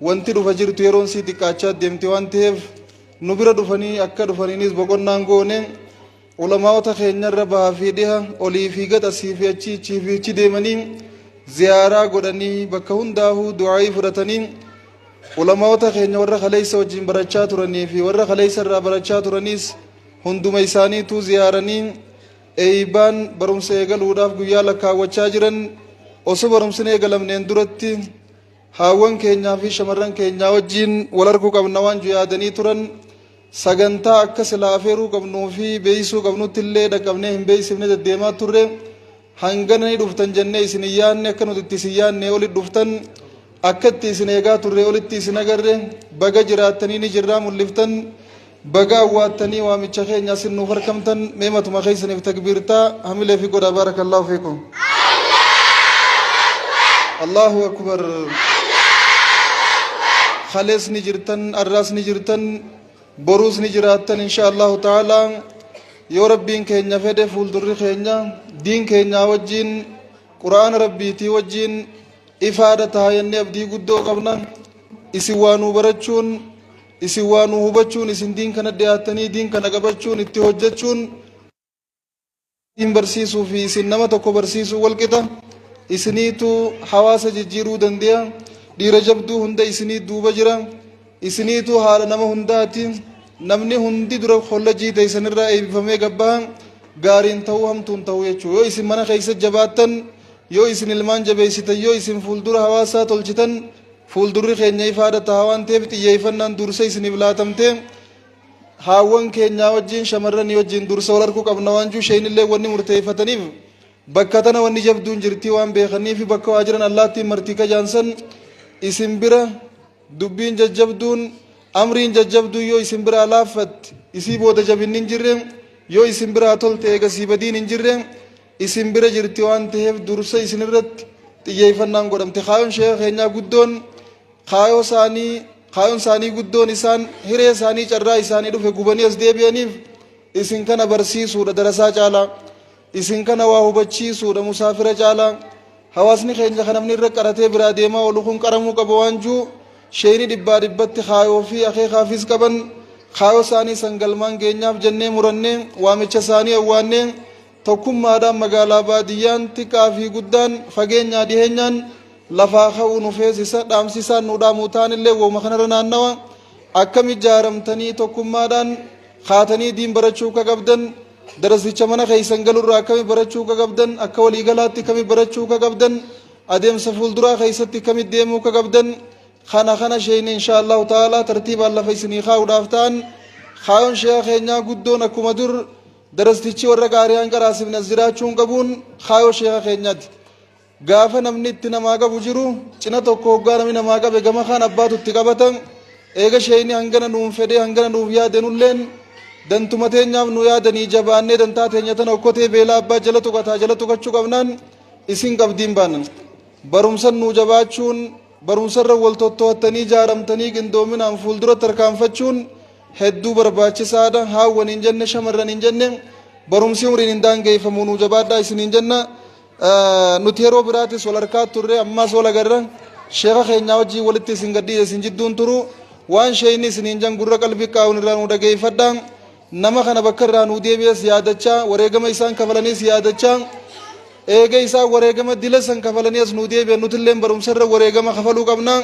wanti dhufa jirtu yeroon sii xiqqaachaa deemte waan ta'eef nu bira dhufanii akka dhufaniinis boqonnaan goone ulamaa'ota keenyarra bahaa fi dhiha olii fi gad asii fi achi deemanii ziyaaraa godhanii bakka hundaahuu du'aa'ii fudhatanii ulamaa'ota keenya warra kaleessa wajjin barachaa turanii fi warra kaleessa irraa barachaa turaniis hunduma isaaniitu ziyaaranii eeybaan barumsa eegaluudhaaf guyyaa lakkaawwachaa jiran osoo barumsni eegalamneen duratti haawwan keenyaa fi shamarran keenyaa wajjin wal arguu qabna waan yaadanii turan sagantaa akka silaa afeeruu qabnuu fi beeysuu qabnutti illee dhaqabnee hin beeysifne deddeemaa turre hangana ni dhuftan jennee isin yaanne akka nuti itti isin yaanne olitti dhuftan akka itti isin eegaa turre olitti isin agarre baga jiraattanii ni jirraa mul'iftan baga awwaattanii waamicha keenya isin nuuf harkamtan meematuma keessaniif takbiirtaa hamilee fi godha baarakallaahu fiikum Allahu akbar khalees ni jirtan arraas ni jirtan boruus ni jiraattan insha Allahu ta'ala yoo rabbiin keenya fedhe fuuldurri keenya diin keenya wajjin quraana rabbiitii wajjin ifaada taayannee abdii guddoo qabna isin waanuu barachuun isin waanuu hubachuun isin diin kana dhiyaatanii diin kana qabachuun itti hojjechuun diin barsiisuu fi isin nama tokko barsiisuu walqixa isiniitu hawaasa jijjiiruu dandeenya dhiira jabduu hunda isinii duuba jira isiniitu haala nama hundaati namni hundi dura kollajii teessanirraa eebbifamee gabbaa gaariin ta'uu hamtuun ta'uu jechuudha yoo isin mana keessa jabaattan yoo isin ilmaan jabeessitan yoo isin fuuldura hawaasaa tolchitan fuuldurri keenya ifaadha ta'a waan ta'eef xiyyeeffannaan dursa isiniif laatamte haawwan keenyaa wajjin shamarranii wajjin dursa wal arguu qabna waan juu sheenillee wanni murteeffataniif bakka tana wanni jabduun jirtii waan beekaniif bakka waa jiran allaattiin martii kajaansan isin bira dubbiin jajjabduun amriin jajjabduu yoo isin bira laaffat isii booda jabinni hin jirre yoo isin bira tolte eegasii badiin hin jirre isin bira jirti waan ta'eef dursa isin irratti xiyyeeffannaan godhamte kaayoon sheekha keenyaa guddoon kaayoon isaanii guddoon isaan hiree isaanii carraa isaanii dhufe gubanii as deebi'aniif isin kana barsiisuudha darasaa caalaa isin kana waa hubachiisuudha musaafira caalaa hawaasni keenya kan namni irra qaratee biraa deemaa oolu kun qaramuu qaba waan juu sheeni dhibbaa dhibbatti kaayoo fi akeekaafis qaban kaayoo isaanii sangalmaan geenyaaf jennee murannee waamicha isaanii awwaannee tokkummaadhaan magaalaa baadiyyaan xiqqaa fi guddaan fageenyaa dhiheenyaan lafaa ka'uu nu feesisa dhaamsisaan nu dhaamuu taanillee wooma kanarra naannawa akkam ijaaramtanii tokkummaadhaan kaatanii diin barachuu ka qabdan darasicha mana keessan galurraa akkami barachuu ka qabdan akka waliigalaatti akkami barachuu ka qabdan adeemsa fuulduraa keessatti akkami deemuu ka qabdan kana sheeyne insha Allahu ta'ala tartiibaan lafa isinii kaa'uudhaaf ta'an kaayoon sheekha keenyaa guddoon akkuma dur darastichi warra gaari'aan qaraasifne as jiraachuun qabuun kaayoo sheekha keenyaati gaafa namni itti namaa qabu jiru cina tokko hoggaa namni namaa qabe gama kaan abbaatu itti qabatan eega sheeyni hangana nuun fedhee hangana nuuf yaadenulleen dantuma teenyaaf nu yaadanii jabaannee dantaa teenya tana okkotee beelaa abbaa jala tuqataa jala tuqachuu qabnaan isin qabdiin baanan barumsan nuu jabaachuun barumsarra wal tottoottanii jaaramtanii qindoominaan fuuldura tarkaanfachuun hedduu barbaachisaadha haawwan hin jenne shamarran hin jenne barumsi umriin hin daangeeffamu nuu jabaadhaa isin hin jenna nuti yeroo biraatis wal harkaa turre ammaas wal agarra sheekha keenyaa wajjii walitti isin gadhiise isin jidduun turu waan sheeyni isin hin jan gurra qalbii qaawun irraa nu dhageeffadhaa nama kana bakka irraa nuu deebi'es yaadachaa wareegama isaan kafalaniis yaadachaa eega isaa wareegama dila san kafalanii as nuu deebi'an nutilleen barumsarra wareegama kafaluu qabna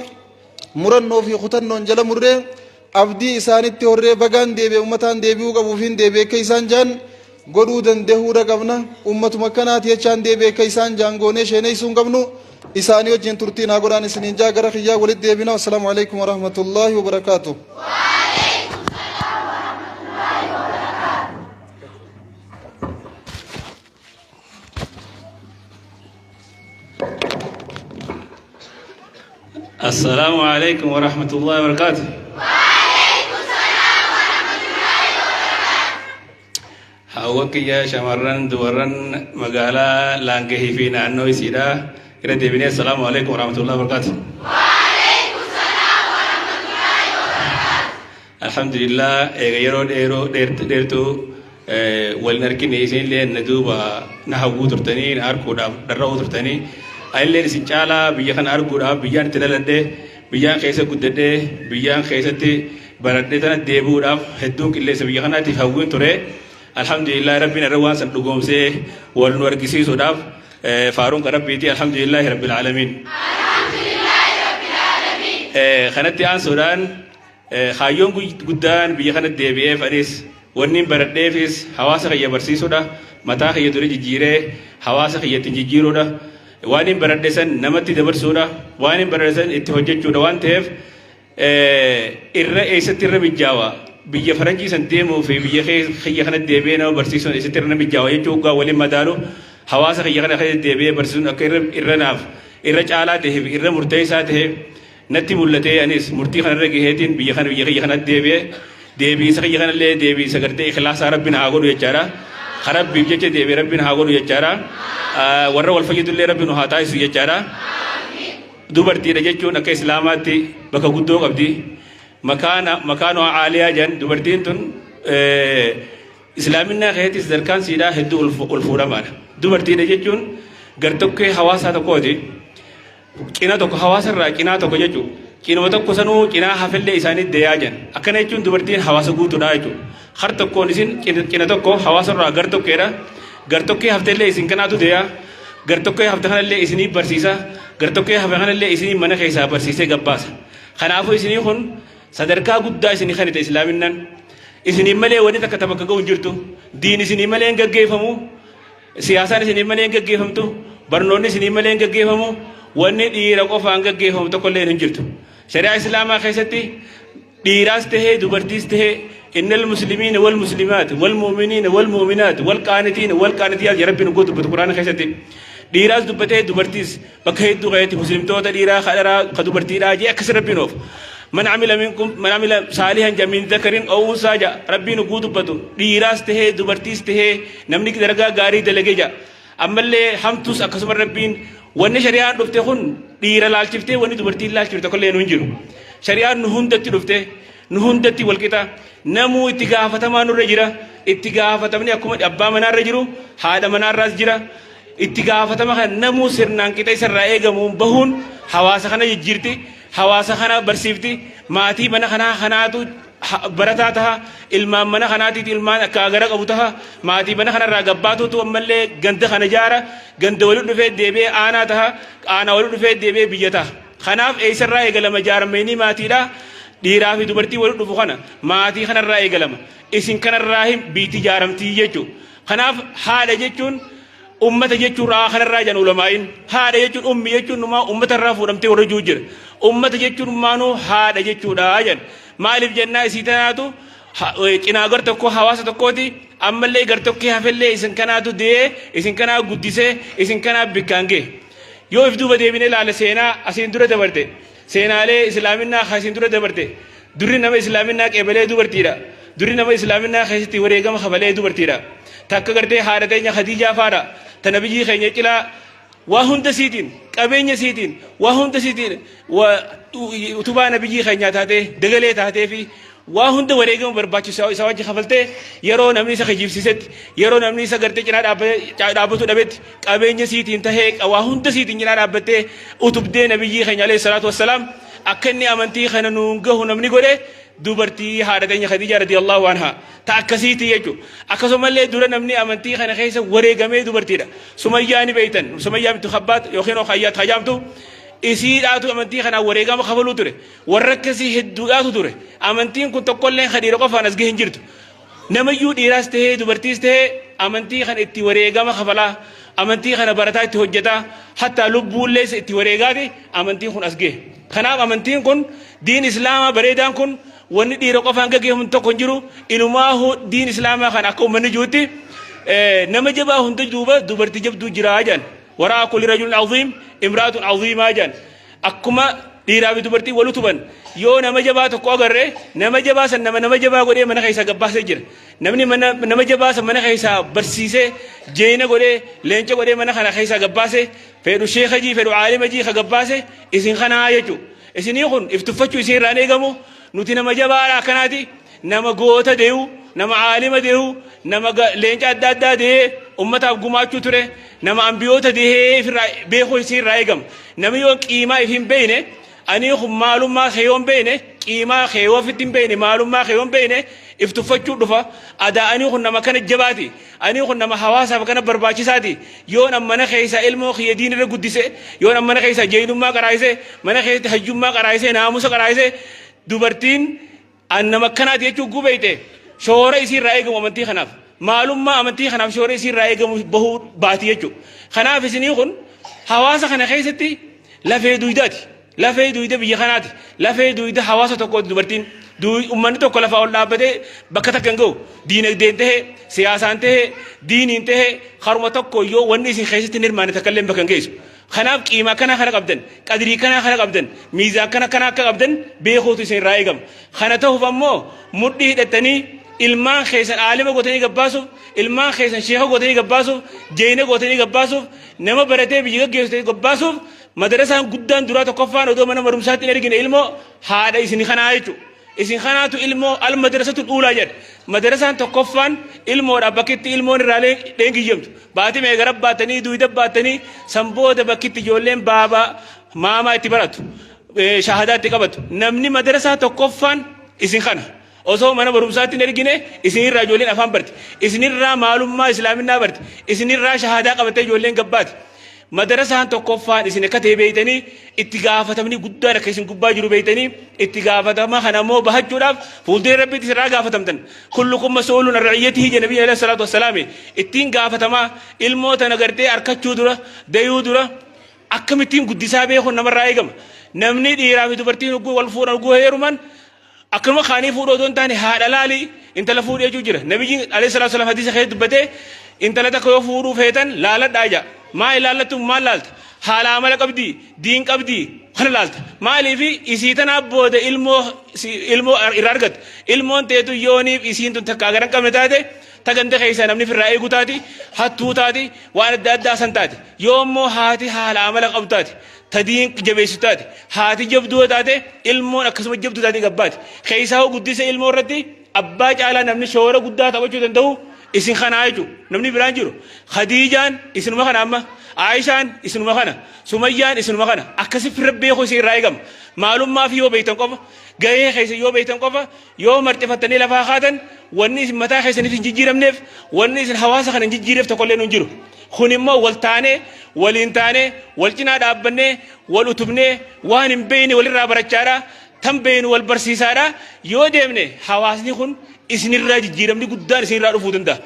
murannoo fi kutannoon jala murree abdii isaanitti horree bagaan deebi'e ummataan deebi'uu qabuufiin deebi'e akka isaan jaan godhuu dandeehuudha qabna ummatuma akkanaati jechaan deebi'e akka isaan jaan goonee sheeneessuun qabnu isaanii wajjin turtii naa godhaan isiniin jaa gara kiyyaa walitti deebina wassalaamu alaikum warahmatullaahi wabarakaatuh السلام عليكم ورحمة الله وبركاته. وعليكم السلام ورحمة الله وبركاته. حوك يا شمرن دورن مقالة لانكه فينا أنه يسيدا كده دبني السلام عليكم ورحمة الله وبركاته. وعليكم السلام ورحمة الله وبركاته. الحمد لله يرو ديرتو ولنركن يسين لين ندوبا نحوو ترتني أركو درو ترتني أيلين سيجالا بيجان أركودا بيجان تدلده biyyaan keessa guddadhee biyyaan keessatti baradhee tana deebi'uudhaaf hedduun qilleensa biyya kanaatiif hawwiin ture. Alhamdulillah rabbiin irra waan san dhugoomsee wal nu argisiisuudhaaf faaruun kan rabbiiti. Alhamdulillah rabbil aalamiin. Kanatti aansuudhaan hayyoon guddaan biyya kanatti deebi'eef anis wanni baradheefis hawaasa kiyya barsiisuudha. Mataa kiyya dura jijjiiree hawaasa kiyyatti jijjiiruudha. Waan hin baradhe san namatti dabarsuudha. Waan hin baradhe san itti hojjechuudha waan ta'eef irra eessatti irra mijjaawa. Biyya faranjii san deemuu fi biyya kiyya kanatti deebi'ee nama barsiisuun eessatti irra mijjaawa jechuu hoggaa waliin madaalu hawaasa kiyya kana keessatti deebi'ee barsiisuun akka irra naaf irra caalaa ta'eef irra murteessaa ta'eef natti mul'atee anis murtii kanarra gaheetiin biyya kiyya kanatti deebi'ee deebiisa kiyya kanallee deebiisa gartee ikhlaasaa rabbiin haa godhu jechaadha. Rabbiif jecha deebi'ee rabbiin haa godhu jechaadha. Warra wal fayyadullee rabbiin haa taasisu jechaadha. Dubartiidha jechuun akka islaamaatti bakka guddoo qabdi. Makaanoo aaliyaa jedhan dubartiin tun islaaminaa keessatti sadarkaan siidhaa hedduu ol fuudhamaadha. Dubartiidha jechuun gartokkee hawaasaa tokkooti. Cina tokko hawaasarraa cinaa tokko jechuudha. Cinuma tokko sanuu cinaa hafallee isaaniitti deeyaa jiran. Akkana jechuun dubartiin hawaasa guutuudha jechuudha. Har tokkoon isin cina tokko hawaasarraa gartokkeedha. Gartokkee hafteellee isin kanaatu deeyaa. Gartokkee hafte kanallee isinii barsiisa. Gartokkee hafe kanallee isinii mana keessaa barsiisee gabbaasa. Kanaafuu isinii kun sadarkaa guddaa isinii kanita islaaminaan. Isinii malee wanti takka bakka ga'u hin jirtu. Diin isinii malee hin gaggeeffamu. Siyaasaan isinii malee hin gaggeeffamtu. Barnoonni isinii malee hin gaggeeffamu. Wanni dhiira qofaan gaggeeffamu tokkollee hin jirtu. Shari'aa islaamaa keessatti dhiiraas tahee dubartiis tahee innal muslimiina wal muslimaat wal mu'miniina wal mu'minaat wal qaanitiina wal qaanitiyaat ya rabbiin guutuu dubbatu quraana keessatti dhiiraas dubbatee dubartiis bakka hedduu qayetti muslimtoota dhiiraa kadharaa ka dubartiidhaa jee akkas rabbiin oofu. Man amila saalihan jamin zakarin aw unsaa ja rabbiin guutuu dubbatu dhiiraas tahee dubartiis tahee namni daragaa gaarii dalagee ja ammallee hamtus akkasuma rabbiin wanni shari'aan dhufte kun dhiira laalchiftee wanni dubartiin laalchifte tokkollee nu hin jiru. Shari'aan nu hundatti dhufte nu hundatti walqixa namuu itti gaafatamaa nurra jira. Itti gaafatamni akkuma abbaa manaarra jiru haadha manaarraas jira. Itti gaafatama kan namuu sirnaan qixa isarraa eegamuun bahuun hawaasa kana jijjiirti. Hawaasa kana barsiifti. Maatii mana kanaa kanaatu barataa taha ilmaan mana kanaatiiti ilmaan akka agara qabu taha maatii mana kanarraa gabbaatuutu ammallee ganda kana jaara ganda waliin dhufee deebi'ee aanaa taha aanaa waliin dhufee deebi'ee biyya taha. Kanaaf eessarraa eegalama jaarameenii maatiidha. Dhiiraa fi dubartii waliin dhufu kana maatii kanarraa eegalama. Isin kanarraa hin biitii jaaramtii jechuudha. Kanaaf haadha jechuun ummata jechuun raa kanarraa jan ulamaayin haadha jechuun ummi jechuun numaa ummatarraa fuudhamtee warra juu jira. Ummata jechuun maanuu haadha jechuudha jan. Maaliif jennaa isii tanaatu cinaa gar tokko hawaasa tokkooti ammallee gar tokkee hafellee isin kanaatu de'ee isin kanaa guddisee isin kanaa bikkaan ga'e. Yoo if duuba deebinee ilaala seenaa asiin dura dabarte seenaalee islaaminaa asiin dura dabarte durri nama islaaminaa qeebalee dubartiidha. Durri nama islaaminaa keessatti wareegama kafalee dubartiidha. Takka gartee haadha teenya Khadiijaa faadha. Tana biyyi keenya cilaa waa hunda siitiin qabeenya siitiin waa hunda siitiin utubaa nabiyyi keenyaa taatee dagalee taatee fi waa hunda wareegama barbaachisu isa wajji kafaltee yeroo namni isa kijibsiisetti yeroo namni isa gartee cinaa dhaabbatu dhabetti qabeenya siitiin tahee waa hunda siitiin cinaa dhaabbattee utubdee nabiyyi keenya alayhi salaatu wassalaam akka inni amantii kana nuun gahu namni godhe dubartii haadha teenya Khadiijaa radiyallahu anha ta akkasiiti jechuudha. Akkasumallee dura namni amantii kana keessa wareegamee dubartiidha. Sumayyaa ni beeytan Sumayyaa bintu Khabbaat yookiin Khayyaat Khajaamtu isiidhaatu amantii kana wareegama kafaluu ture. Warra akkasii hedduudhaatu ture. Amantiin kun tokkollee dhiira qofaan as gahe hin jirtu. Namayyuu dhiiraas tahee dubartiis tahee amantii kana itti wareegama kafalaa amantii kana barataa itti hojjetaa hatta lubbuullee itti wareegaati amantiin kun as gahe. Kanaaf amantiin kun diin islaamaa bareedaan kun wanni dhiira qofaan gaggeeffamu tokko hin jiru ilmaahu diin islaamaa kan akka uummanni juutti nama jabaa hunda duuba dubartii jabduu jiraa jan waraa kulli rajulin aziim imraatun aziimaa jan akkuma dhiiraa fi dubartii wal utuban yoo nama jabaa tokko agarre nama jabaa san nama jabaa godhee mana keessaa gabbaasee jira namni nama jabaa san mana keessaa barsiisee jeena godhee leenca godhee mana kana keessaa gabbaasee fedhu sheekajii fedhu aalimajii ka gabbaase isin kanaa jechuudha isinii kun iftuffachuu isin irraan eegamu nuti nama jabaadha akkanaati nama goota deewu nama aalima deewu nama leenca adda addaa deehee ummataaf gumaachuu ture nama ambiyoota deehee beekuu isin irraa eegamu namni yoo qiimaa if hin beeyne أني خم معلوم ما خيوم بينه قيمة خيوة في التين بينه معلوم ما خيوم بينه افتفتشوا دفا أدا أني خن ما كان الجباتي أني خن ما حواسه فكان برباچي ساتي يون أما أنا خيسا علمه خيدين القدسة يون أما أنا خيسا جينوم ما كرايسه ما أنا خيس هجوم ما كرايسه ناموس كرايسه دوبرتين أن ما كانت يجوا قبيته شورا يصير رأيك ومنتي خناف معلوم ما أمنتي خناف شورا يصير رأيك بهو باتي يجوا خناف سني خن حواسه خنا خيستي لا في دويداتي لا في دويدة بيخاناتي لا في دويدة حواسه تقول دوبرتين دوي أمانة تقول فاول لابده بكتة كنجو دينك دينته سياسانته دين انته خرمتك كويو وني سين خيستي نرمان تكلم بكنجيس خناب قيمة كنا خنا قبدن قدري كنا خنا قبدن ميزان كنا قبدن بيخوت سين رايقم خنته فمو مدي التاني ilmaan keessan aalima gootanii gabbaasuuf ilmaan keessan sheekha gootanii gabbaasuuf jeena gootanii gabbaasuuf nama baratee biyya gaggeessitee gabbaasuuf madarasaan guddaan duraa tokkoffaan odoo mana barumsaatti hin ergine ilmoo haadha isin kanaa jechuudha. Isin kanaatu ilmoo al madrasatu dhuulaa jedha. Madarasaan tokkoffaan ilmoodha bakkitti ilmoon irraa leengiyyamtu. Baatii mee gara baatanii duwida baatanii sanbooda bakkitti ijoolleen baabaa maamaa itti baratu. Shahadaa itti qabatu. Namni madarasaa tokkoffaan isin kana. Osoo mana barumsaatti hin ergine isinirraa ijoolleen afaan barti. Isinirraa maalummaa islaaminaa barti. Isinirraa shahadaa qabatee ijoolleen gabbaati. Madarasaan tokkoffaan isin akka ta'e beeytanii itti gaafatamni guddaan akka isin gubbaa jiru beeytanii itti gaafatama kanammoo bahachuudhaaf fuulduree rabbiitti irraa gaafatamtan. Kullukum mas'uulun an ra'iyyatihi jedha nabiyyi alayhi salaatu wassalaam. Ittiin gaafatamaa ilmoota nagartee harkachuu dura dayuu dura akkamittiin guddisaa beekuun namarraa eegama. Namni dhiiraa fi dubartiin wal fuudhan heeruman akkuma kaanii fuudhoo doon taane haadha laalii intala fuudhee jira. Nabiyyi alayhi salaatu wassalaam hadiisa keessatti dubbatee intala takka yoo fuudhuu feetan laaladhaa jaa. ما إلالتو ما لالت حالا عمل قبدي دين قبدي خن لالت ما ليفي إسيتنا بود علمو إرارجت علمو تيتو يوني إسين تنتكاغران كمتاتي تغنده خيسا نمني في الرأي قتاتي حتو تاتي وانا دادا سنتاتي يومو هاتي حالا عمل قبتاتي تدين جبيسوتاتي هاتي جبدو تاتي علمو نكسم جبدو تاتي قبات خيسا هو قدس علمو ردي أباج على نمني شورا قدات وجو تندو isin kana ayu namni biraan jiru khadijaan isinuma kana amma aishaan isinuma kana sumayyaan isinuma kana akkasi firabbe ko isin raayigam maalummaa fi yoo beeytan qofa gahee keessa yoo beeytan qofa yoo marxifattanii lafaa kaatan wanni isin mataa keessaniif hin jijjiiramneef wanni isin hawaasa kana hin jijjiireef tokkollee nu jiru kun immoo wal taanee waliin taanee wal cinaa dhaabbannee wal utubnee waan hin beeyne walirraa barachaadha tan beeynu wal barsiisaadha yoo deemne hawaasni kun isinirraa jijjiiramni guddaan isinirraa dhufuu danda'a.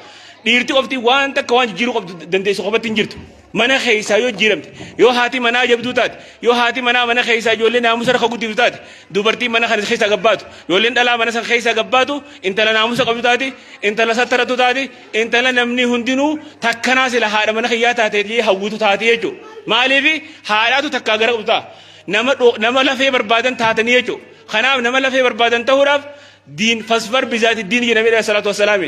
Dhiirti qofti waan takka waan jijjiiruu qabdu dandeessu qofatti hin jirtu. Mana keessaa yoo jijjiiramte yoo haati manaa jabduu taate yoo haati manaa mana keessaa ijoollee naamusa harka guddisu taate dubartii mana kana keessaa gabbaatu ijoolleen dhalaa mana sana keessaa gabbaatu intala naamusa qabdu taate intala sattaratu taate intala namni hundinuu takkanaa sila haadha mana kiyyaa taate hawwitu taate jechuudha. Maaliif haadhaatu takkaa gara qabdu ta'a. Nama lafee barbaadan taatanii jechuudha. Kanaaf nama lafee barbaadan ta'uudhaaf دين فسفر بذات الدين النبي عليه الصلاة والسلام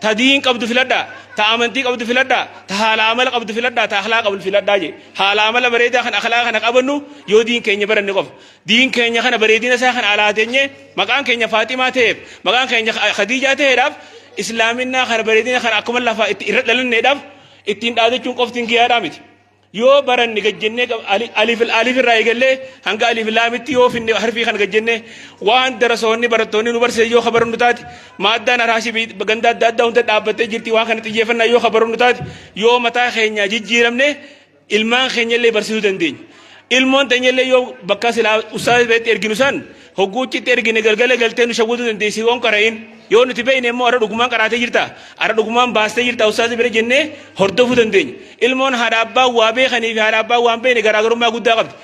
تدين قبض في لدا تأمنتي قبض في لدا تحال عمل قبض في لدا تأخلاق قبض في لدا جي حال عمل بريدة خن أخلاق خن قبضنو يو دين كينيا برن نقف دين كينيا خن بريدين سا خن على تينيا مكان كينيا فاطمة تيب مكان كينيا خديجة تيراب إسلامنا خن بريدين خن أكمل لفا إرد لنا نداف إتين هذا چون قفتين كيا رامت يو برن نججنة ألف الرأيجلة هنگا ألف لامتي يو في حرفي خن نججنة وان درسوني برتوني نبرس يو خبر نتاد مادة نراشي بغندا دادا هندا دابته جرتي وان خن تجيفنا يو خبر نتاد يو متى خينيا جيرمنه ilmaan keenya illee barsiisuu dandeenya. Ilmoon teenya illee yoo bakka silaa usaas beetti erginu san hogguuchitti ergine galgala galtee nu shawwatu dandeessi waan qara'in yoo nuti beekne immoo ara dhugumaan qaraatee jirta ara dhugumaan baastee jirta usaas bira jennee hordofuu dandeenya. Ilmoon haadha abbaa waa beekanii fi haadha abbaa waan beekne garaagarummaa guddaa qabdi.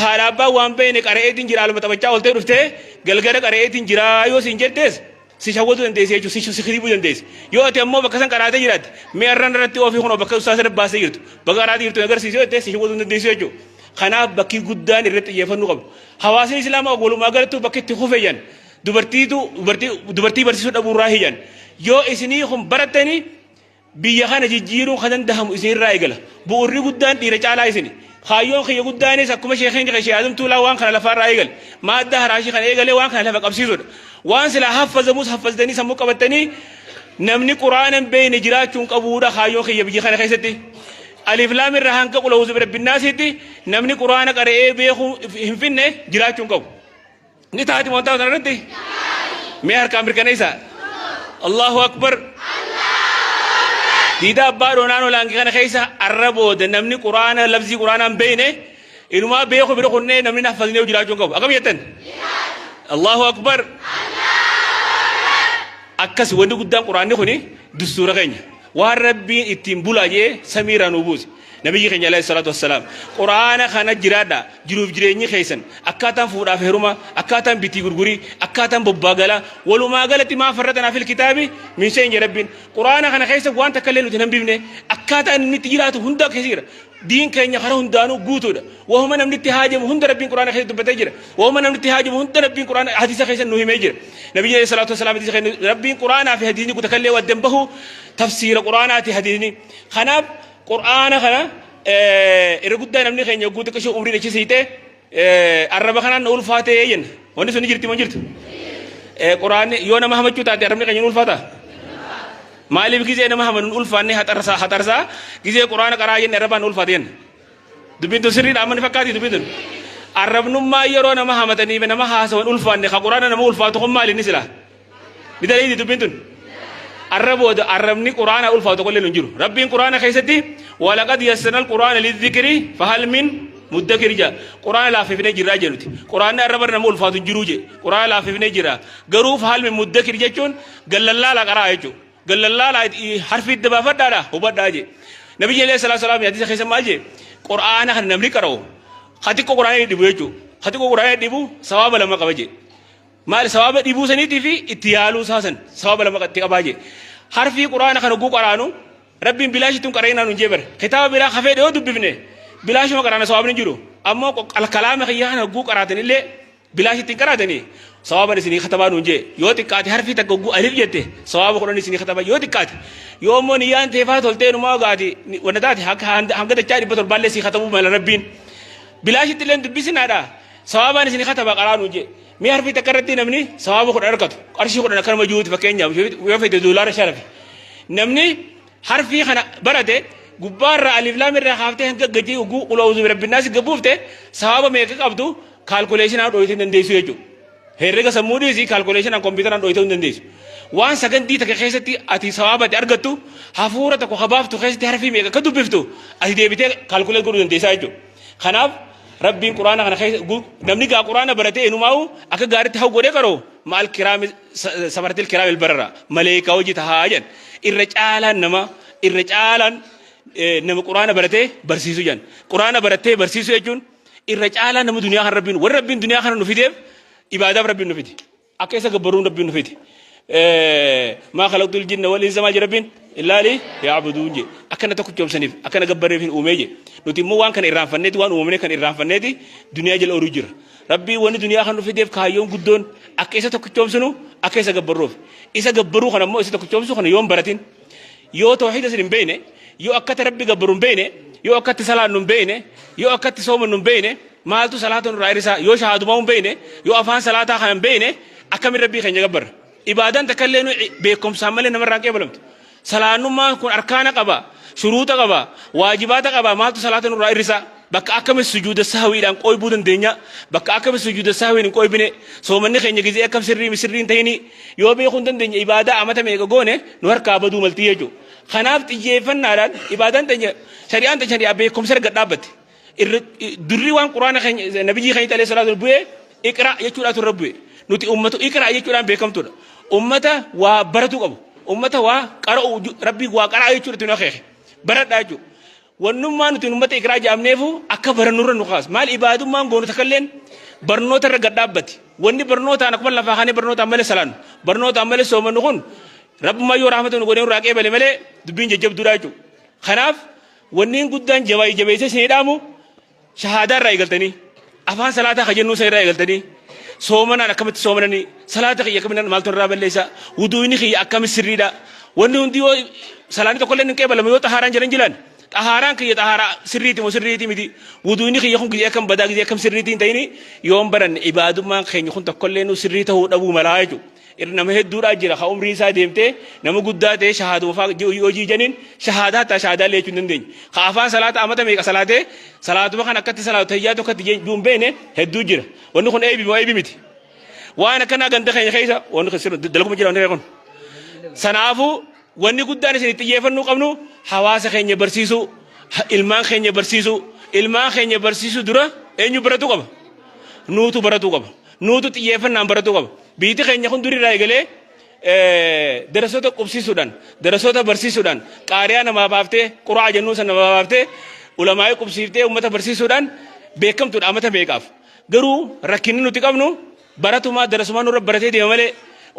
Haadha abbaa waan beekne qara'eetiin jira aluma taphachaa oltee dhuftee galgala qara'eetiin jira yoo siin jettees si shawwatu dandeessi jechuun si hiribuu dandeessi. Yoo ati ammoo bakka san qaraatee jiraatti mee arraan irratti ofii kun bakka usaas irra baastee jirtu bakka qaraatee jirtu agarsiisuu jettee si shawwatu dandeessi jechuudha. Kanaaf bakki guddaan irratti xiyyeeffannuu qabdu. Hawaasni Islaamaa walumaa galatti bakki itti hufeeyyan dubartii barsiisuu dhabuurraa hiyyan. Yoo isinii kun barattanii biyya kana jijjiiruun kan dandahamu isinirraa eegala. Bu'uurri guddaan dhiira caalaa isini. Kaayyoon kiyya guddaanis akkuma sheekeen jira shee adamtuu laa waan kana lafarraa eegale. Maadda haraashii kana eegalee waan kana lafa qabsiisudha. Waan silaa haffazamus haffazatanii sammuu qabatanii namni quraana hin beekne jiraachuun qabuudha kaayyoon kiyya biyya kana keessatti. alif laam irraa hanga qul a'uuzu birabbi naasiitti namni quraana qara'ee beeku hin finne jiraachuun qabu ni taati moontaa sanarratti mee harkaa mirkaneessa Allahu akbar diida abbaa doonaan olaanqii kana keessa arra booda namni quraana labzii quraanaan beeyne inumaa beeku bira kunnee namni naffasnee jiraachuun qabu akkam jettan Allahu akbar akkas wanni guddaan quraanni kuni dustuura keenya waan rabbiin ittiin bulaa jee samiirraa nuu buusi nabiyyi keenya alayhi salaatu wassalaam quraana kana jiraadha jiruuf jireenyi keessan akkaataan fuudhaaf heeruma akkaataan bitii gurgurii akkaataan bobbaagalaa walumaa galatti maa farratanaa fil kitaabi min shay'in rabbiin quraana kana keessa waan takka illee nuti hin hambifne akkaataan inni itti jiraatu hunda keessa jira diin keenya karaa hundaanuu guutuudha wahuma namni itti haajamu hunda rabbiin quraana keessa dubbatee jira wahuma namni itti haajamu hunda rabbiin quraana hadiisa keessa nu himee jira nabiyyi alayhi salaatu wassalaam hadiisa keessa rabbiin quraanaa fi hadiisni kutakallee waddan bahu tafsiira quraanaati hadiisni kanaaf quraana kana irra guddaa namni keenya guutuu akka umrii dhachisiite arraba kanaan ulfaatee jenna wanni sun jirti moo jirtu quraanni yoo nama hamachuu taate arrabni keenya ulfaata maaliif gizee nama haman ulfaanne haxarsaa gizee quraana qaraa jenne arrabaan ulfaate jenna dubbiin tun sirriidha amma ni fakkaati dubbiin tun arrabnummaa yeroo nama hamatanii nama haasawan ulfaanne ka quraana nama ulfaatu kun maali ni sila bidaleeti dubbiin tun الربود الربني قرآن أول فاتو كل نجرو ربين قرآن خيستي ولقد يسرنا القرآن للذكر فهل من مدكر جا قرآن لا في نجرا جلوتي قرآن الربنا نمول فاتو جروجي قرآن لا في نجرا قروف هل من مدكر جاكون قال الله لا قرأ يجو قال الله لا حرف الدبا فدارا هو بداجي نبي عليه الصلاة والسلام يحدث خيسم ماجي قرآن خن نملي كراو خاتيكو قرآن يدبو يجو خاتيكو قرآن يدبو ثواب لما قبجي maal sababa dhibuu saniitii fi itti yaaluu saasan sababa lama qatti qabaaje harfii quraana kana guu qaraanu rabbiin bilaashitun qareenaan hin jeebar kitaaba bilaa khafee dhiyoo dubbifne bilaashuma qaraana sababni jiru ammoo alkalaama khiyyaa kana guu qaraatan illee bilaashittiin qaraatanii sababan isinii katabaa nuun jee yoo xiqqaate harfii takka guu alif jette sababa kudhan isinii katabaa yoo xiqqaate yoo immoo niyyaan teefaa toltee numaa gaati wanna taate hanga dachaa dhibba torbaallee sii katabuu mala rabbiin bilaashitti illee dubbisinaadha sababan isinii katabaa qaraa nuun jee mi harfi takarratti namni sawabu kudhan arkatu qarshii kudhan akkana majuuti fakkeenyaaf yoo fedhe doolaara sharafi namni harfii kana barate gubbaarra alif laam irraa haaftee hanga gajee uguu qul a'uuzu birabbinnaasi gabbuufte sawaba meeqa qabdu kaalkuleeshinaan dho'ituu hin dandeessu jechuudha herrega sammuu dhiisi kaalkuleeshinaan kompiitaraan dho'ituu hin dandeessu waan sagandii takka keessatti ati sawabatti argattu hafuura tokko habaaftu keessatti harfii meeqa akka dubbiftu ati deebitee kaalkuleet godhuu dandeessaa jechuudha kanaaf ربين قرآن أنا خير نمني قا قرآن برتة إنه ماو أكا قارت هاو قولي كرو مع الكرام سبرت الكرام البررة ملائكة وجت هاجن الرجالا نما قرآن برتة برسيسو جن قرآن برتة برسيسو جن الرجالا نما دنيا ربين وربين دنيا خنا نفيدهم إبادة ربين نفيد أكيسا كبرون ربين نفيد ما خلقت الجن والإنس ما جربين إلا لي يعبدون جي أكنا تكون جوم سنيف أكنا جبرين في أميجي نتي مو وان كان إيران فنيتي وان أمني كان إيران فنيتي دنيا جل أورجر ربي وان دنيا خانو في ديف كايوم قدون أكيسا تكون جوم سنو أكيسا جبروف إسا جبرو خنا مو إسا تكون جوم سو خنا يوم براتين يو توحيد سنين بينه يو أكت ربي جبرون بينه يو أكت صلاة نم بينه يو أكت صوم نم بينه مالتو صلاة رايرسا يو شهادة ما بينه يو أفان صلاة خان بينه أكمل ربي خن جبر إبادة تكلموا بكم سامل نمر رانكي بلمت صلاة ما كون أركان قبا شروط قبا واجبات قبا ما تو صلاة نور إرسا بك أكمل سجود السهوي لان قوي بودن دنيا بك أكمل سجود السهوي لان قوي بني سو من خيني جزء أكمل سرين تهيني يوم يكون دنيا إبادة أمتى ميجا جونه نور كابدو ملتيجو خناف تجيفن ناران إبادة تنيا شريان تجري أبيكم سر قدابت دري وان قرآن خين نبي خين عليه الصلاة والسلام إقرأ يجور أتربي نوتي أمته إقرأ يجور أن بيكم تور أمته وبرتو أبو أمته وقرأ ربي وقرأ يجور تنو خير برد أجو ونما نوتي أمته إقرأ جامنيفو أكبر نور النخاس مال إبادة ما نقول تكلين برنوت الرجدابت وني برنوت أنا قبل لفاخاني برنوت عمل سلان برنوت عمل سومن نخون رب ما يو رحمة نقولين راكي بلي ملي دبين جب دراجو خناف ونين قدان جواي سيدامو شهادة رأي قلتني أفان صلاة خجنو سيد رأي قلتني سومنا أكمل سومنني صلاة خي أكمل مالتون رابل ليسا ودويني خي أكمل سريدا ونون ديو صلاة تقولين كيبل ما يو تهاران جلان تهاران كي تهارا سريتي مدي ودويني خي يكون كي أكمل بدأ كي أكمل سريتي تاني يوم برن عبادة ما خي يكون تقولين سريته أبو ملاجو nama hedduudha jira ka umrii isaa deemtee nama guddaa ta'e shahaaduma fa'aa hojii janiin shahaadaa hatta shahaadaa leechuu hin dandeenye ka afaan salaata amata meeqa salaatee salaatuma kan akkatti salaatu tayyaa tokkotti duun beene hedduu jira wanni kun eebi miti waan akkanaa ganda keenya keessa wanni dalaguma jira wanni kun sanaafu wanni guddaan isin xiyyeeffannuu qabnu hawaasa keenya barsiisuu ilmaan keenya barsiisuu dura eenyu baratu qaba nuutu baratu qaba nuutu xiyyeeffannaan baratu qaba biiti keenya kun durirraa eegalee darasoota qubsiisuudhaan darasoota barsiisuudhaan qaariyaa namaa baaftee quraa jennuu san namaa baaftee ulamaa'ee qubsiiftee uummata barsiisuudhaan beekamtuudha amata meeqaaf garuu rakkinni nuti qabnu baratumaa darasumaa nurra baratee deema malee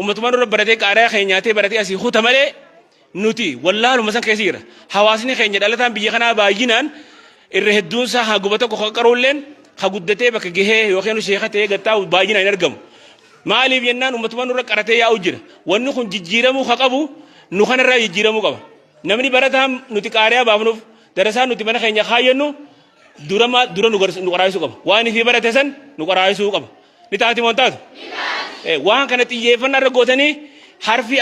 ummatumaa nurra baratee qaariyaa keenya nyaatee baratee asii huta malee nuti wallaaluma san keessa jira hawaasni keenya dhalataan biyya kanaa baay'inaan irra hedduunsaa haa guba tokko qaqqaruulleen haa guddatee bakka gahee yookiin sheeka ta'ee gattaa baay'inaan hin argamu. Maaliif jennaan ummatumaa nurra qaratee yaa'u jira wanni kun jijjiiramuu haa qabu nu kanarraa jijjiiramuu qaba namni barataan nuti qaariyaa baafnuuf darasaan nuti mana keenya kaayyannu dura nu qaraayisuu qaba waan ifi barate san nu qaraayisuu qaba ni taati moo taatu waan kana xiyyeeffannaa irra gootanii harfi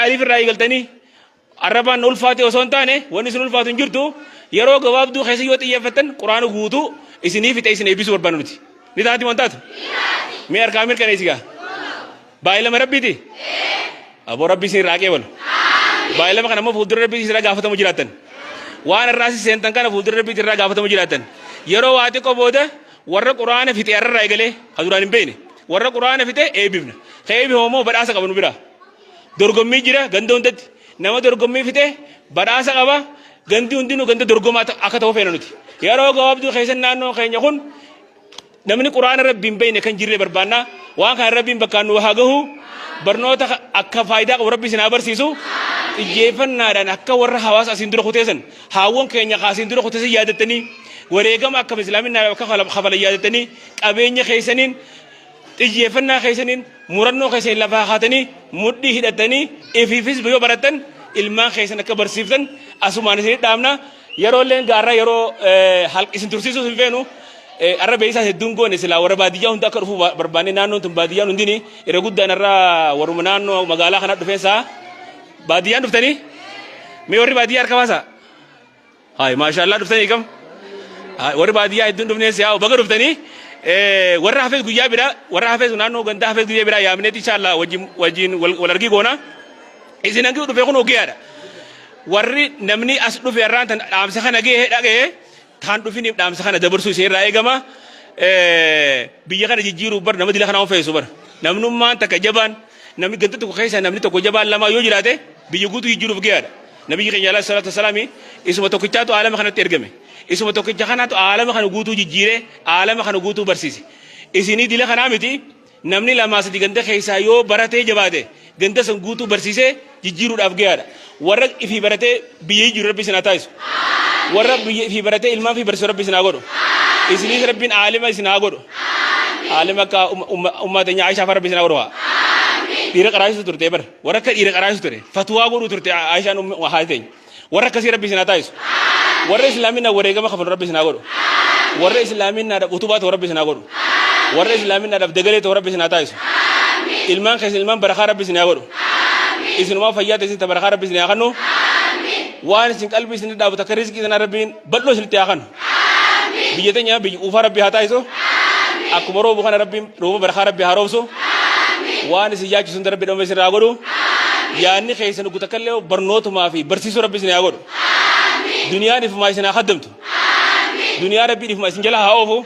alif irraa eegaltanii arrabaan ulfaate osoo hin taane wanni isin ulfaatu hin jirtu yeroo gabaabduu keessa yoo xiyyeeffattan quraana guutuu isinii fixe isin eebbisuu barbaannu nuti ni taati moo taatu mee harkaa mirkaneessi gaa baay'ilama rabbiiti aboo rabbii isin irraa qeebalu baay'ilama kana ammoo fuuldura rabbii isin irraa gaafatamu jiraattan waan irraasi seentan kana fuuldura rabbii irraa gaafatamu jiraattan yeroo waa xiqqoo booda warra quraana fixe arrarraa eegalee ka duraan hin beekne warra quraana fixe eebbifna eebbi hoomoo badhaasa qaba nu bira dorgommii jira ganda hundatti nama dorgommii fixe badhaasa qaba gandi hundinuu ganda dorgomaa akka ta'u feena nuti yeroo gabaabduu keessa naannoo keenya kun namni quraana rabbiin beekne kan jirre barbaanna waan kan rabbiin bakkaan nu haa gahu barnoota akka faayidaa qabu rabbi isin haa barsiisu xiyyeeffannaadhaan akka warra hawaasa asiin dura kuteessan haawwan keenya asiin dura kuteessan yaadattanii wareegama akka islaaminaa akka kafalan yaadattanii qabeenya keessaniin xiyyeeffannaa keessaniin murannoo keessaniin lafaa kaatanii mudhii hidhattanii ifiifis yoo baratan ilmaan keessan akka barsiiftan asumaan isin dhaamna yeroolleen gaarraa yeroo isin tursiisuuf hin feenu arra beeysaa hedduun goone silaa warra baadiyyaa hunda akka dhufu barbaanne naannoon tun baadiyyaan hundini irra guddaan irraa warruma naannoo magaalaa kana dhufeensaa baadiyyaan dhuftanii mee warri baadiyyaa harka baasa haay maashaallah dhuftanii kam warri baadiyyaa hedduun dhufneen siyaa baga dhuftanii warra hafees guyyaa biraa warra hafees naannoo gandaa hafees guyyaa biraa yaamneeti inshallah wajjin wal argii goona isin hangi dhufee kun ogeeyyaadha warri namni as dhufe irraan tan dhaamsa kana dhagee kan dhufiniif dhaamsa kana dabarsuu ishee irraa eegama biyya kana jijjiiruu bar nama dila kana feesu bar namnummaan takka jabaan namni ganda tokko keessa namni tokko jabaan lama yoo jiraate biyya guutuu jijjiiruuf gahaadha nabiyyi keenya alayhi salaatu wasalaami isuma tokkichaatu aalama kanatti ergame isuma tokkicha kanaatu aalama kana guutuu jijjiire aalama kana guutuu barsiise isinii dila kanaa miti namni lamaa sadi ganda keessaa yoo baratee jabaate ganda san guutuu barsiisee jijjiiruudhaaf gahaadha warra ifii baratee biyya jijjiiru rabbi isin haa taasisu warra fi barate ilmaan fi barsiisuu rabbi isin haa godhu isinis rabbiin aalima isin haa godhu aalima akka ummaa teenya Aishaa fa rabbi isin haa godhu dhiira qaraayisu turte bar warra akka dhiira qaraayisu ture fatwaa godhu turte Aishaan haa teenya warra akkasii rabbi isin haa taasisu warra islaaminaa wareegama kafalu rabbi isin haa godhu warra islaaminaadhaaf utubaa ta'u rabbi isin haa godhu warra islaaminaadhaaf dagalee ta'u rabbi isin haa taasisu ilmaan keessa ilmaan barakaa rabbi isin haa godhu isinumaa fayyaa ta'e isin barakaa rabbi isin haa kennu waan isin qalbii isin dhaabu takka rizqii sana rabbiin bal'oo isinitti haa kennu biyya teenya biyya quufaa rabbi haa taasisu akkuma roobu kana rabbiin rooba barakaa rabbi haa roobsu waan isin yaachisu hunda rabbi dhamma isin haa godhu yaanni keessan gutakkallee barnootumaa fi barsiisuu rabbi isin haa godhu duniyaan ifumaa isin haa kaddamtu duniyaa rabbiin ifuma isin jala haa oofu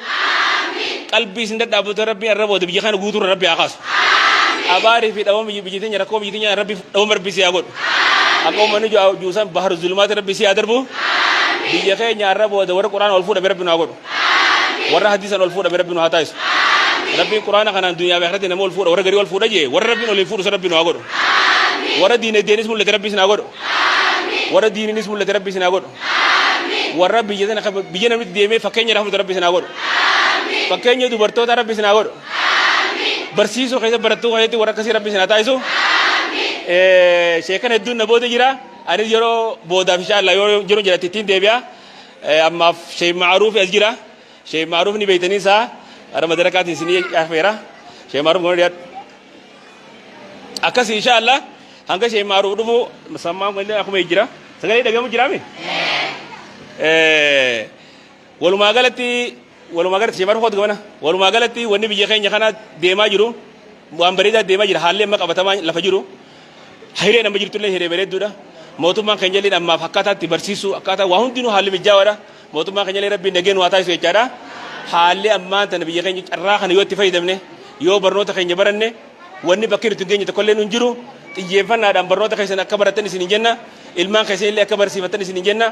qalbii isin dhaabbatu rabbiin arra booda biyya kana guutuu rabbi haa kaasu abaarii fi dhawama biyya teenya rakkoo biyya teenya rabbi dhawama rabbi si haa godhu akkuma ni juusan bahar zulmaati rabbi si haa darbu biyya keenya arra booda warra quraana ol fuudhame rabbi nu haa godhu warra hadiisan ol fuudhame rabbi nu haa taasisu rabbiin quraana kanaan duniyaa beekarratti nama ol fuudha warra garii ol fuudha jee warra rabbiin ol fuudhu rabbi nu haa godhu warra diinagdeenis mul'ate rabbi isin haa godhu warra diininis mul'ate rabbi isin haa godhu warra biyya namni deemee fakkeenya rafnutu rabbi isin haa godhu fakkeenya dubartoota rabbi isin haa godhu barsiisuu keessa barattuu keessatti warra akkasii rabbi isin haa taasisu sheekan hedduun na booda jira anis yeroo boodaaf inshallah yoo jiru jira ittiin deebi'a ammaaf Sheikh Ma'ruf as jira Sheikh Ma'ruf ni beeytanii isaa ara madarakaatti isinii afeera Sheikh Ma'ruf goone dhiyaadhu akkas inshallah hanga shee maaruu dhufu sammaan kun akkuma jira sagalee dhagamu jiraame walumaa galatti shee maaruu hoot gabana walumaa galatti wanni biyya keenya kana deemaa jiru waan bareedaa deemaa jira haalli amma qabatamaa lafa jiru hiree nama jirtullee hiree bareedduudha mootummaan keenya illee ammaaf akkaataatti barsiisu akkaataa waa hundinuu haalli mijaawaadha mootummaan keenya illee rabbiin nageen waa taasisu jechaadha haalli ammaan tana biyya keenya carraa kana yoo itti fayyadamne yoo barnoota keenya baranne wanni bakki nuti geenye tokkollee nu hin jiru xiyyeeffannaadhaan barnoota keessan akka baratan isin hin jenna ilmaan keessan illee akka barsiifatan isin hin jenna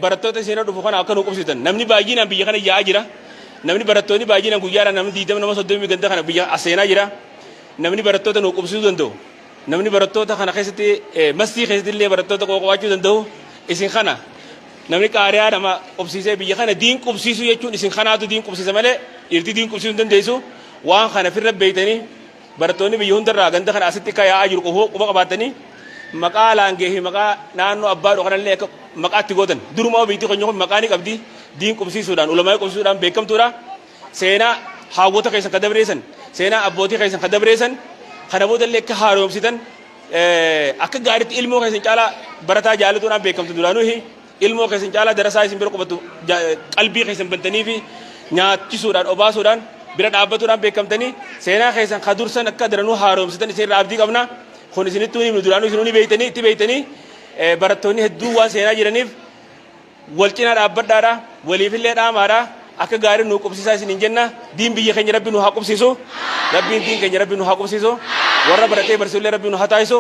barattoota isin dhufu kana akka nu qubsitan namni baay'inaan biyya kana yaa'aa jira namni barattoonni baay'inaan guyyaadhaan namni 20 nama 30 ganda kana biyya aseenaa jira namni barattoota nu qubsisuu danda'u namni barattoota kana keessatti mastii keessatti illee barattoota qoqowaachuu danda'u isin kana namni qaariyaa nama qubsiisee biyya kana diin qubsiisuu jechuun isin kanaatu diin qubsiisa malee dhiirti diin qubsiisuu hin dandeessu waan kana firra beeytanii barattoonni biyya hundarraa ganda kana asitti akka yaa'aa jiru quba qabaatanii maqaa laangee fi maqaa naannoo abbaa dhokanallee akka maqaatti gootan durumaa biitti keenya kun maqaa ni qabdi diin qubsiisuudhaan ulamaa qubsiisuudhaan beekamtuudha seenaa haawwota keessan ka dabreessan seenaa abbootii keessan ka dabreessan kana boodallee akka haaromsitan akka gaariitti ilmoo keessan caalaa barataa jaalatuudhaan beekamtu duraanuu ilmoo keessan caalaa darasaa isin bira qubatu qalbii keessan bantanii fi nyaachisuudhaan obaasuudhaan bira dhaabbatuudhaan beekamtanii seenaa keessan ka dursan akka daranuu haaromsitan isin irraa abdii qabna kun isinittuu himnu duraanuu isinuu ni beeytanii itti beeytanii barattoonni hedduu waan seenaa jiraniif wal cinaa dhaabbadhaadha waliifillee dhaamaadha akka gaariin nu qubsiisaa isin hin jenna diin biyya keenya rabbi nu haa qubsiisu rabbiin diin keenya rabbi nu haa qubsiisu warra baratee barsiisullee rabbi nu haa taa'isu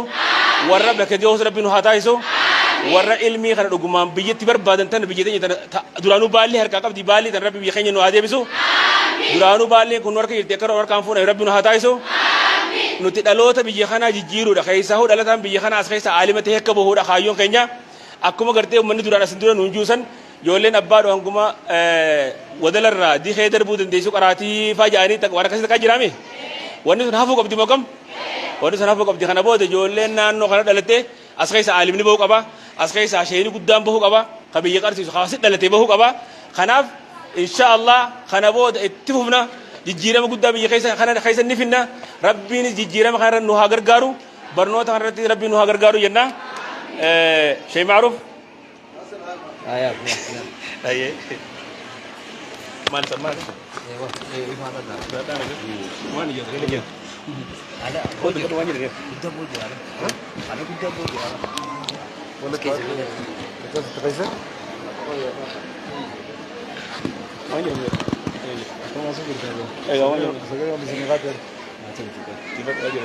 warra bakka ga'uus rabbi nu haa taa'isu warra ilmii kana dhugumaan biyyatti barbaadan tan biyya teenya duraanuu baallee harkaa qabdi baallee tan rabbi biyya keenya nu haa deebisu duraanuu baalleen kun harka jirti akka harkaan fuudhame rabbi nu haa taa'isu nuti dhaloota biyya kanaa jijjiiruudha keessaa dhalataan biyya kanaa as keessa aalima ta'e akka bahuudha kaayyoon keenya akkuma gartee uummanni duraan asin dura nuun juusan ijoolleen abbaadho hanguma wadalarraa diikee darbuu dandeessu qaraatii faa ja'anii waan akkasii takkaa jiraame wanni sun hafuu qabdi moqam wanni sun hafuu qabdi kana booda ijoolleen naannoo kana dhalattee as keessa aalimni bahuu qaba as keessa sheenii guddaan bahuu qaba ka biyya qarsiisu haasit dhalatee bahuu qaba kanaaf insha Allah kana booda itti fufna jijjiirama guddaa biyya keessa ni finna rabbiin jijjiirama kana nu haa gargaaru barnoota kanarratti rabbiin nu haa gargaaru jenna Sheikh Ma'ruf Ayah, aye man sama mana ya gele ada. oh tu mana dia Kita boleh ada. Ada kita boleh ada. Boleh kisah. Kita terasa? mana dia Aku masuk ke dalam. mana Sekarang di sini kata. Macam tu. tiba aja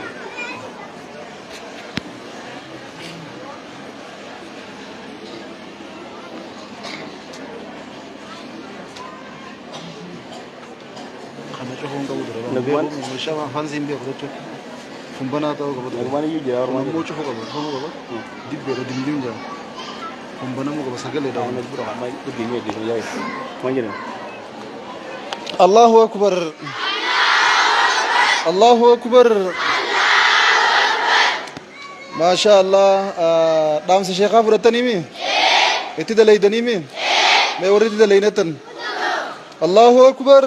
Kamu coba untuk udah. Naguan? Siapa Hanzim dia betul. Fumbana tahu kamu. mana you jawab Kamu mau coba kamu. Kamu kamu. Di bawah dim jam. Fumbana mau kamu segala dah. mana pura mai begini dia ya mana dia Allahu Akbar. Allahu Akbar. Masya Allah. Dalam sesyekh apa datang ini? Itu dah lain ini. Mewari itu dah lain natan. Allahu Akbar.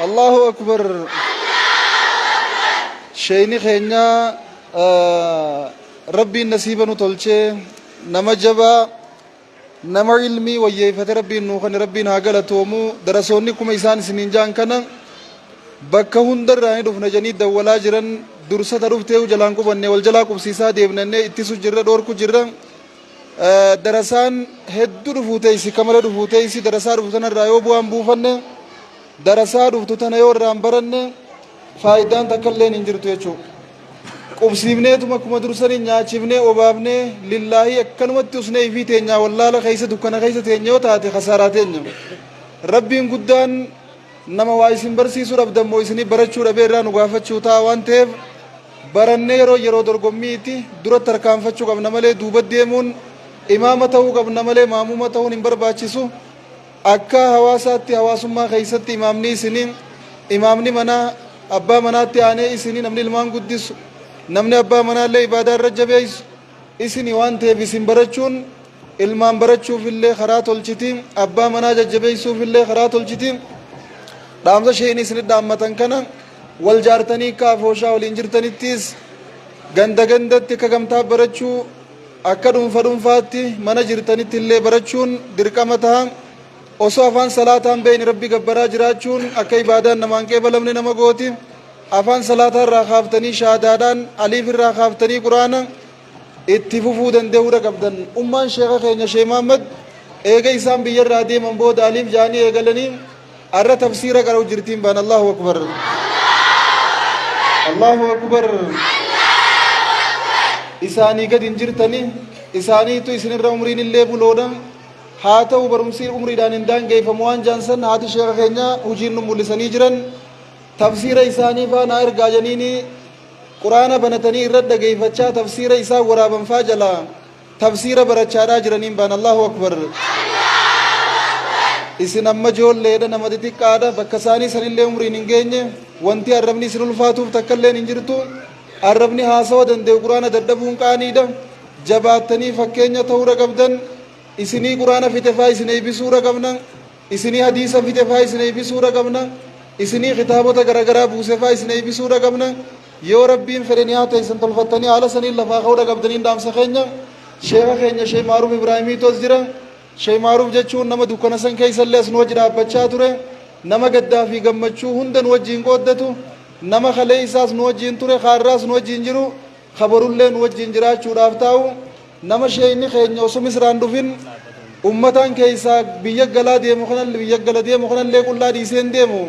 Allahu Akbar. Shayni khayna Rabbi nasiban utolche nama jaba nama ilmi wayyefate Rabbi nuukan Rabbi nagalatomu darasonni kuma isaan sininjaan kana bakka hundarraa dhufna janii dawwalaa jiran dursata dhuftee jalaan qubanne wal jalaa qubsiisaa deemnanne ittisu jirra dhoorku jirra darasaan hedduu dhufuuteeysi kamala dhufuuteeysi darasaa dhufutanarraa yoo bu'aan buufanne darasaa dhuftu tana yoo irraan baranne faayidaan takkaillee hin jirtu jechuudha. Qubsiifneetuma akkuma dursanii nyaachifnee obaafnee lillaahi akkanumatti usnee ifii teenyaa wallaala keessa dukkana keessa teenya yoo taate khasaaraa teenya. Rabbiin guddaan nama waa isin barsiisuu dhabdammoo isinii barachuu dhabee irraa nu gaafachuu ta'a waan ta'eef barannee yeroo dorgommiitti duratti harkaanfachuu qabna malee duuba deemuun imaama ta'uu qabna malee maamuma ta'uun hin barbaachisu. Akka hawaasaatti hawaasummaa keessatti imaamni manaa abbaa manaatti aanee isinii namni ilmaan guddisu namni abbaa manaallee ibaadaa irra jabeessu isinii waan ta'eef isin barachuun ilmaan barachuufillee karaa tolchiti abbaa manaa jajjabeessuufillee karaa tolchiti dhaamsa shayni isinit dhaammatan kana والجارتني كافوشا والإنجرتنيتيس غندت كغمتا برچو أكدون فدون فاتي من جرتنيت اللي برچون دركامتها osoo afaan salaataan beeyni rabbi gabbaraa jiraachuun akka ibaadaan namaan qeebalamne nama gooti afaan salaataa irraa kaaftanii shahaadaadhaan aliif irraa kaaftanii quraana itti fufuu danda'uudha qabdan ummaan sheeka keenya Sheekh Muhammad eega isaan biyyarraa deeman booda aliif jaanii eegalanii arra tafsiira qara'u jirtiin baan Allahu akbar Allahu akbar isaanii gad hin jirtanii isaaniitu isinirra umriin illee buloodha haa ta'u barumsi umriidhaan hin daangeffamu waan jaansan haati sheeka keenya hojiin nu mul'isanii jiran tafsiira isaanii faana ergaa janiini quraana banatanii irra dhageeffachaa tafsiira isaa waraabanfaa jala tafsiira barachaadhaa jiraniin baan Allahu akbar isin amma ijoolleedha nama xixiqqaadha bakka isaanii sanillee umriin hin geenye wanti arrabni isin ulfaatuuf takkalleen hin jirtu arrabni haasawa danda'u quraana dadhabuun qaaniidha jabaattanii fakkeenya ta'uudha qabdan isinii quraana fitefaa isin eebbisuudha qabna isinii hadiisa fitefaa isin eebbisuudha qabna isinii kitaabota garagaraa buusefaa isin eebbisuudha qabna yoo rabbiin fedhe ni haa ta'an tolfattanii haala saniin lafaa ka'uudha qabdaniin dhaamsa keenya sheeka keenya Sheekh Maaruuf Ibraahimiitos jira Sheekh Maaruuf jechuun nama dukkana san keessallee as nu wajji dhaabbachaa ture nama gaddaa fi gammachuu hunda nu wajjiin qooddatu nama kalee isaas nu wajjiin ture kaarraas nu wajjiin jiru kabarullee nu wajjiin jiraachuudhaaf taa'u nama sheeyni keenya osoo misraan dhufin ummatan keessaa biyya galaa deemu kanallee biyya gala deemu kanallee qullaa dhiiseen deemu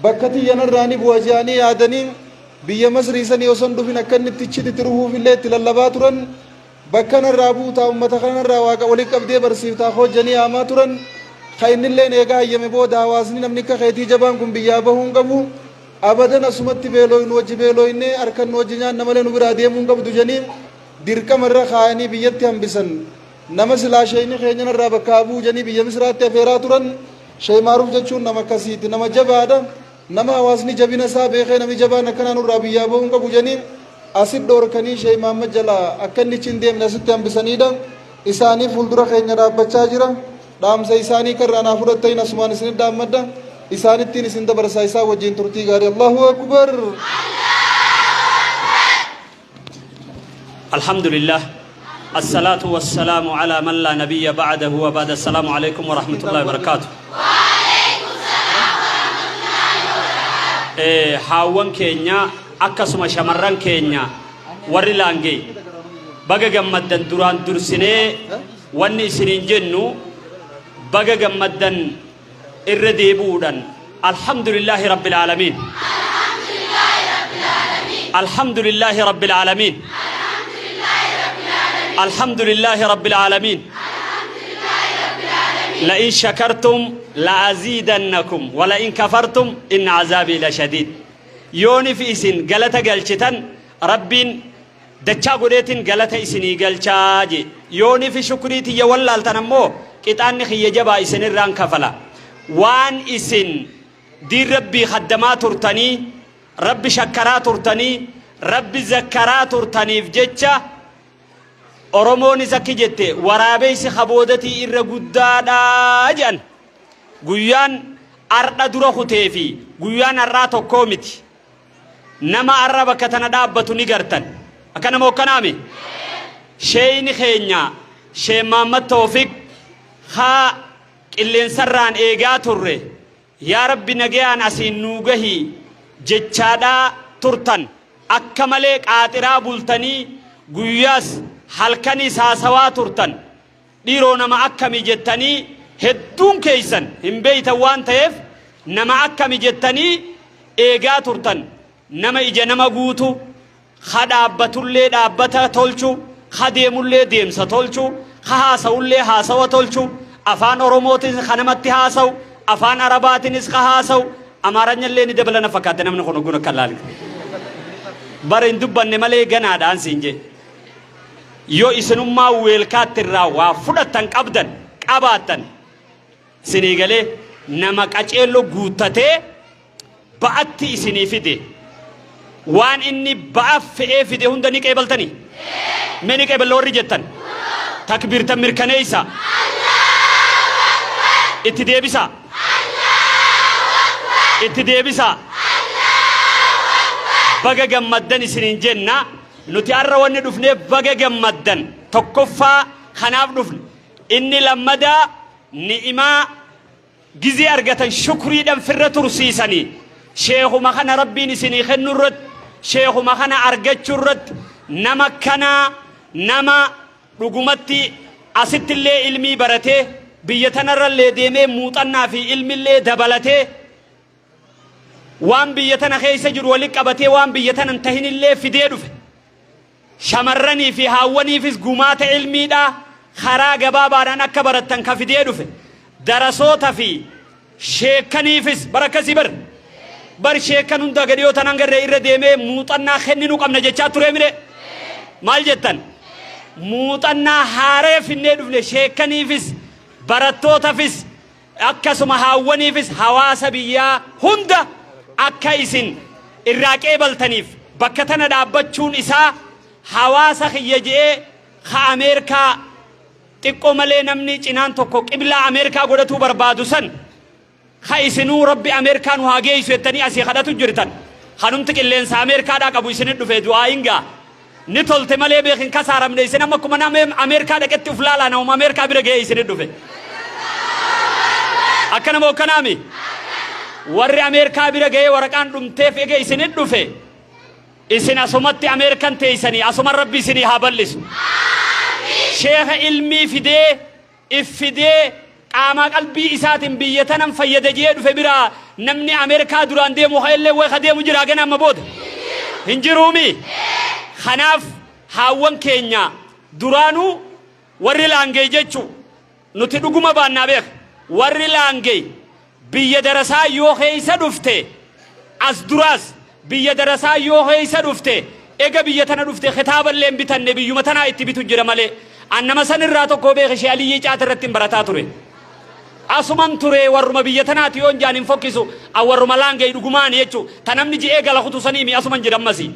bakka tiyyanarraanii bu'a jaanii yaadanii biyya masrii sanii osoo hin dhufin akka inni itti ruhuuf illee itti lallabaa turan bakka narraa buutaa ummata kanarraa waaqa walii qabdee barsiiftaa hojjanii haamaa turan ka innilleen eegaa hayyame booda hawaasni namni akka keetii jabaan kun biyyaa bahuu hin qabu abadan asumatti beelooynu wajji beelooyne harkan nu wajji nyaanna malee nu biraa deemuu hin qabdu janii dirqamarra kaayanii biyyatti hambisan nama silaa sheeyni keenyanarraa bakka abuu janii biyya misraatti afeeraa turan Sheekh Maaruuf jechuun nama akkasiiti nama jabaadha nama hawaasni jabina isaa beekee namni jabaan akkanaa nurraa biyyaa bahuu hin qabu janii asit dhoorkanii Sheekh Muhammad jalaa akka inni hin deemne asitti hambisaniidha isaanii fuuldura keenya dhaabbachaa jira dhaamsa isaanii karraa naa fudhattan asumaan isinit dhaammadha isaanittiin isin dabarsaa isaa wajjin turtii gaarii Allahu akbar الحمد لله الصلاة والسلام على من لا نبي بعده وبعد السلام عليكم ورحمة الله وبركاته وعليكم السلام ورحمة الله وبركاته حاوان كينيا أكسما شمران كينيا ورلانجي بقى جمدن دوران درسني واني سنين جنو بقى جمدن الرديبودن الحمد لله رب العالمين الحمد لله رب العالمين الحمد لله رب العالمين لئن شكرتم لأزيدنكم ولئن كفرتم إن عذابي لشديد يوني في إسن قلت قلشتن ربين دچا قريتن قلت إسني قلشاجي يوني في شكريتي يولا التنمو كتان خي جبا إسن الران كفلا وان إسن دي ربي خدمات ترتني ربي شكرات ترتني ربي زكرات ترتني في جتشا Oromoon sakki jette waraabeysi khaboodatii irra guddaadha jedhan guyyaan ardha dura kutee fi guyyaan arraa tokkoo miti nama arra bakka tana dhaabbatu ni gartan akkana moo akkanaami sheeyni keenya Sheekh Muhammad Tawfiq haa qilleensarraan eegaa turre yaa rabbi nagayaan asiin nuu gahii jechaadhaa turtan akka malee qaaxiraa bultanii guyyaas halkanii saasawaa turtan dhiiroo nama akkami jettanii hedduun keeysan hin beeytan waan ta'eef nama akkami jettanii eegaa turtan nama ija nama guutu ha dhaabbatullee dhaabbata tolchu ha deemullee deemsa tolchu ha haasawullee haasawa tolchu afaan oromootinis ka namatti haasawu afaan arabaatinis ka haasawu amaaranyallee ni dabalana fakkaate namni kun oguna kallaali bara hin dubbanne malee ganaadhaan siin jee yoo isinummaa weelkaattirraa waa fudhatan qabdan qabaatan isinii galee nama qaceello guuttatee ba'atti isinii fide waan inni ba'aaf fe'ee fide hunda ni qeebaltanii mee ni qeeballa warri jettan takbiirtan mirkaneeysa itti deebisa itti deebisa baga gammaddan isinin jenna nuti arra wanni dhufne baga gammaddan tokkoffaa kanaaf dhufne inni lammadaa ni'imaa gizii argatan shukriidhaan firra tursiisanii sheekuma kana rabbiin isinii kennu irratti sheekuma kana argachuu irratti nama kanaa nama dhugumatti asittillee ilmii baratee biyya tanarrallee deemee muuxannaa fi ilmillee dabalatee waan biyya tana keessa jiru walitti qabatee waan biyya tanan tahinillee fidee dhufe shamarranii fi haawwaniifis gumaata ilmiidhaa karaa gabaabaadhaan akka barattan ka fidee dhufe darasoota fi sheekaniifis barakasii bar sheekan hunda gadi yoo tanan garree irra deemee muuxannaa kenninu qabna jechaa ture mire maal jettan muuxannaa haaree finnee dhufne sheekaniifis barattootafis akkasuma haawwaniifis hawaasa biyyaa hunda akka isin irraa qeebaltaniif bakka tana dhaabbachuun isaa hawaasa kiyya je'ee ka Ameerikaa xiqqoo malee namni cinaan tokko qiblaa Ameerikaa godhatuu barbaadu san ka isinuu rabbi Ameerikaan haa geessu jettanii asii kadhatu jirtan kanumti qilleensa Ameerikaadhaa qabu isinit dhufe du'aayin ni tolte malee beekin kasaaramne isin amma kuma nama Ameerikaa dhaqetti uf laalaa nama Ameerikaa bira ga'ee isinit dhufe akkana moo kanaami warri Ameerikaa bira ga'ee waraqaan dhumteef ege isinit dhufe isin asumatti Ameerikan teeysanii asuman rabbi isinii haa bal'isu sheekha ilmii fidee iffidee qaamaa qalbii isaatiin biyya tanan fayyada jee dhufe biraa namni Ameerikaa duraan deemu haa illee way deemu jira gana amma booda hin jiruumi kanaaf haawwan keenya duraanuu warri laangee jechuu nuti dhuguma baannaa beeka warri laangee biyya darasaa yoo keeysa dhufte as duraas biyya darasaa yoo keeysa dhufte ega biyya tana dhufte kitaaballee hin bitanne biyyuma tanaa itti bitu jira malee annama san irraa tokko beeka shee aliyyii caata irratti hin barataa ture asuman ture warruma biyya tanaati yoon jaan hin fokkisu warruma laangee dhugumaan jechuu ta namni ji'ee gala kutusaniimi asuman jedhammasi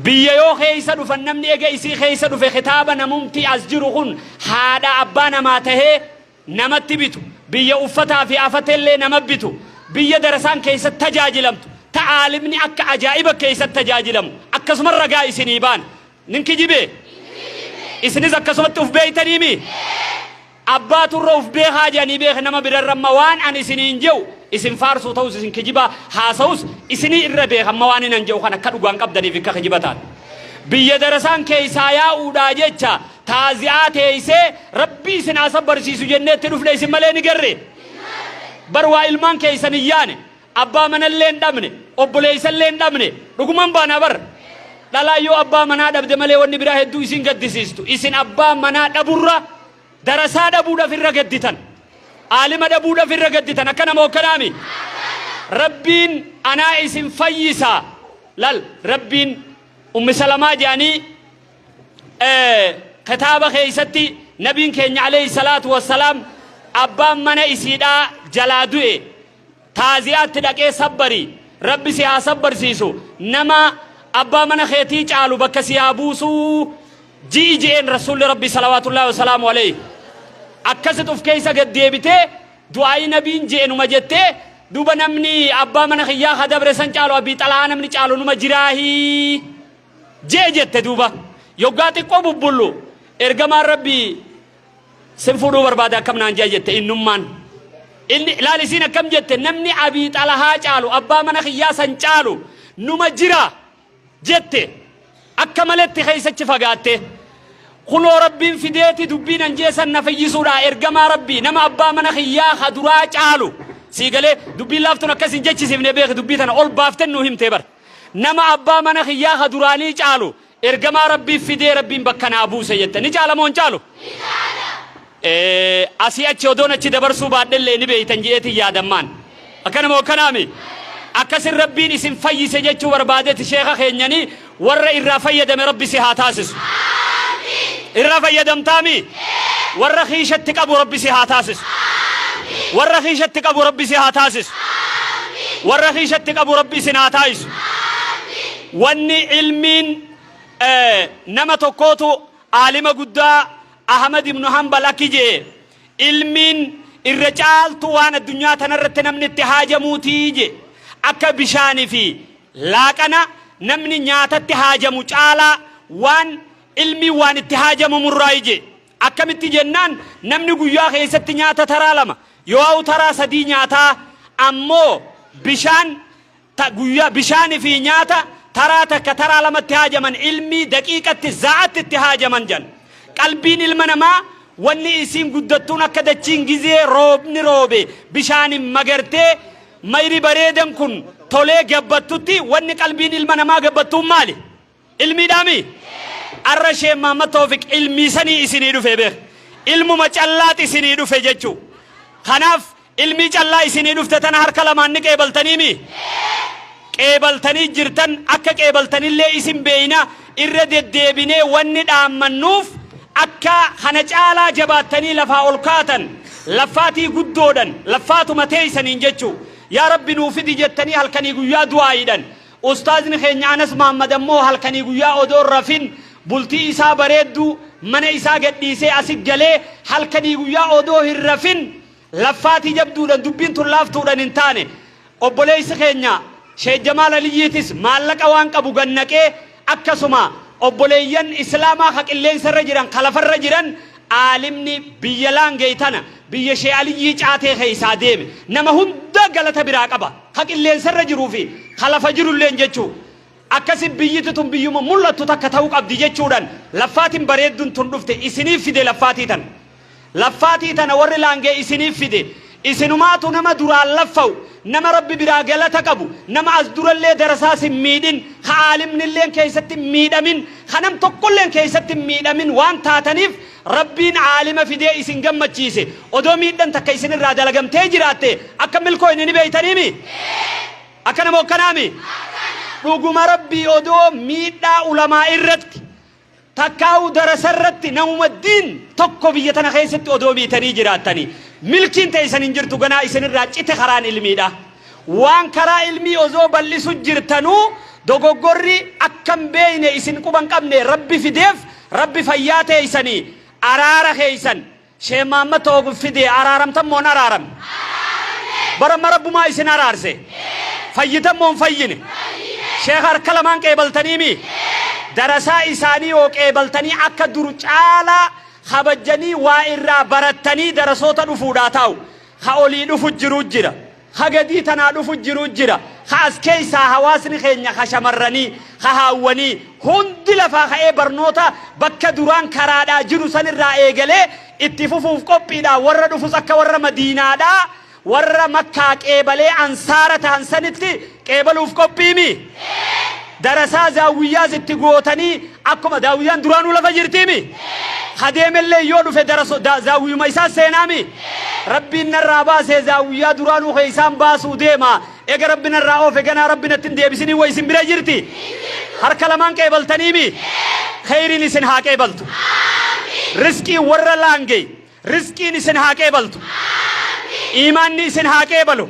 biyya yoo keeysa dhufan namni ega isii keeysa dhufe kitaaba namumti as jiru kun haadha abbaa namaa tahee namatti bitu biyya uffataa fi afateellee nama bitu biyya darasaan keeysa tajaajilamtu ta'aalimni akka ajaa'iba keeysa tajaajilamu akkasuma ragaa isinii baan ninki jibe isinis akkasumatti uf beeytaniimi abbaaturra uf beekaa jedhanii beeka nama birarramma waan an isiniin jehu isin faarsuu ta'us isin kijiba haasa'us isinii irra beekamma waan inan jehu kan akka dhugaan qabdaniif akka kijibataan biyya darasaan keeysaa yaa'uudhaa jecha taazi'aa teeysee rabbii isin asa barsiisu jenneetti dhufne isin malee ni garre bar waa ilmaan keeysan hin yaane abbaa manallee hin dhabne obboleeysallee hin dhabne dhuguman baana bar dhalaa yoo abbaa manaa dhabde malee wanni biraa hedduu isin gaddisiistu isin abbaa manaa dhaburra darasaa dhabuudhaaf irra gadditan aalima dhabuudhaaf irra gadditan akkana moo akkanaami rabbiin anaa isin fayyisaa lal rabbiin ummi salamaa jedhanii kitaaba keeysatti nabiin keenya alayhi salaatu wassalaam abbaan mana isiidhaa jalaa du'e taaziyaatti dhaqee sabbarii rabbi si haa sabbarsiisu nama abbaa mana keetii caalu bakka si haa buusuu ji'i je'een rasuulli rabbi salawaatullaahi wasalaamu alayhi akkasit uf keeysa gaddeebitee du'aayi nabiin je'enuma jettee duba namni abbaa mana kiyyaa kadabre san caalu abii xalaa namni caalu numa jiraahii jee jette duba yoggaa xiqqoo bubbullu ergamaan rabbii sin fuudhuu barbaade akkam naan jee jette innummaan inni ilaal isiin akkam jette namni abii xalahaa caalu abbaa mana kiyyaa san caalu numa jira jette akka maletti keeysachi fagaatte kunoo rabbiin fideeti dubbiin anjeesan na fayyisuudha ergamaa rabbii nama abbaa mana kiyyaa kaduraa caalu siigalee dubbiin laaftun akkasin jechisifne beeke dubbii tana ol baaften nuu himtee bar nama abbaa mana kiyyaa kaduraanii caalu ergamaa rabbii fidee rabbiin bakka naa buuse jette ni caala moo hin caalu asii achi odoon achi dabarsuu baadhellee ni beeytan je'eetin yaadammaan akkana moo akkanaami akkasin rabbiin isin fayyise jechuu barbaadeeti sheeka keenyanii warra irraa fayyadame rabbi si haa taasisu irraa fayyadamtaami warra kiishatti qabu rabbi si haa taasisu warra kiishatti qabu rabbi si haa taasisu warra kiishatti qabu rabbi isin haa taayisu wanni ilmiin nama tokkootu aalima guddaa Ahmad ibn Hanbal akki jee ilmiin irra caaltu waan addunyaa tanarratti namni itti haajamuutii je akka bishaanii fi laaqana namni nyaatatti haajamu caalaa waan ilmi waan itti haajamu murraayije akkamitti jennaan namni guyyaa keessatti nyaata taraa lama yoo taraa sadii nyaataa ammoo bishaan guyyaa bishaanii fi nyaata taraa takka taraa lamatti haajaman ilmi daqiiqatti zaa'atti itti haajaman jan qalbiin ilma namaa wanni isiin guddattuun akka dachiin gizee roobni roobe bishaanin magartee mayri bareedan kun tolee gabbattutti wanni qalbiin ilma namaa gabbattuun maali ilmiidhaami arra Sheekh Muhammad Tawfiq ilmi sanii isinii dhufe beek ilmuma callaat isinii dhufe jechuu kanaaf ilmi callaa isinii dhufte tana harka lamaan ni qeebaltaniimi qeebaltanii jirtan akka qeebaltanillee isin beeyna irra deddeebinee wanni dhaammannuuf akka kana caalaa jabaattanii lafaa ol kaatan laffaatii guddoodhan laffaatuma teeysaniin jechuu yaa rabbi nuufidi jettanii halkanii guyyaa du'aayiidhan ustaazni keenya Anas Muhammad ammoo halkanii guyyaa odoon rafin bultii isaa bareedduu mana isaa gadhiisee asit galee halkanii guyyaa odoo hin rafin laffaatii jabduudhan dubbiin tun laaftuudhan hin taane obboleessi keenya Sheekh Jamaal Aliyyiitis maallaqa waan qabu gannaqee akkasuma obboleeyyan islaamaa haqilleensarra jiran kalafarra jiran aalimni biyya laangeeytana biyya Sheekh Aliyyii caatee keeysaa deeme nama hunda galata biraa qaba haqilleensarra jiruu fi kalafa jirulleen jechuu akkasi biyyiti tun biyyuma mul'attu takka ta'uu qabdi jechuudhaan laffaatiin bareedduun tun dhufte isiniif fide laffaatii tana warri laangee isiniif fide isinumaatu nama duraan laffa'u nama rabbi biraa galata qabu nama as durallee darasaas hin miidhin ka aalimnilleen keessatti miidhamin ka nam tokkolleen keessatti miidhamin waan taataniif rabbiin aalima fidee isin gammachiise odoo miidhan takka isinirraa dalagamtee jiraatte akka milkoo inni beeytaniimi akkana moo akkanaami dhuguma rabbii odoo miidhaa ulamaa irratti takkaa'u darasarratti namuma diin tokko biyya tana keessatti odoo miitanii jiraattanii milkiin teeysan hin jirtu ganaa isinirraa cite karaan ilmiidha waan karaa ilmii osoo bal'isu jirtanuu dogoggorri akkam beeyne isin quban qabne rabbi fideef rabbi fayyaa teeysanii araara keeysan Sheekh Muhammad Tawfiq fidee araaramtan moon araaram baramma rabbumaa isin araarse fayyitan moon fayyine Sheekh harka lamaan qeebaltaniimi darasaa isaanii yoo qeebaltanii akka dur caalaa kabajanii waa irraa barattanii darasoota dhufuudhaa taa'u ka olii dhufu jiru jira ka gadii tanaa dhufu jiru jira ka as keeysaa hawaasni keenya ka shamarranii ka haawwanii hundi lafaa ka'ee barnoota bakka duraan karaadhaa jiru sanirraa eegalee itti fufuuf qophiidhaa warra dhufus akka warra Madiinaadhaa warra Makkaa qeebalee ansaara ta'an sanitti qeebaluuf qophiimi darasaa zaawiyyaas itti gootanii akkuma daawiyyaan duraanuu lafa jirtiimi hadeemellee yoo dhufe daraso zaawiyuma isaa seenaami rabbiin narraa baasee zaawiyyaa duraanuu keeysaan baasuu deema ega rabbi narraa oofe ganaa rabbi nattin deebisinii way isin bira jirti harka lamaan qeebaltaniimi khayriin isin haa qeebaltu rizqii warra laangee rizqiin isin haa qeebaltu iimaanni isin haa qeebalu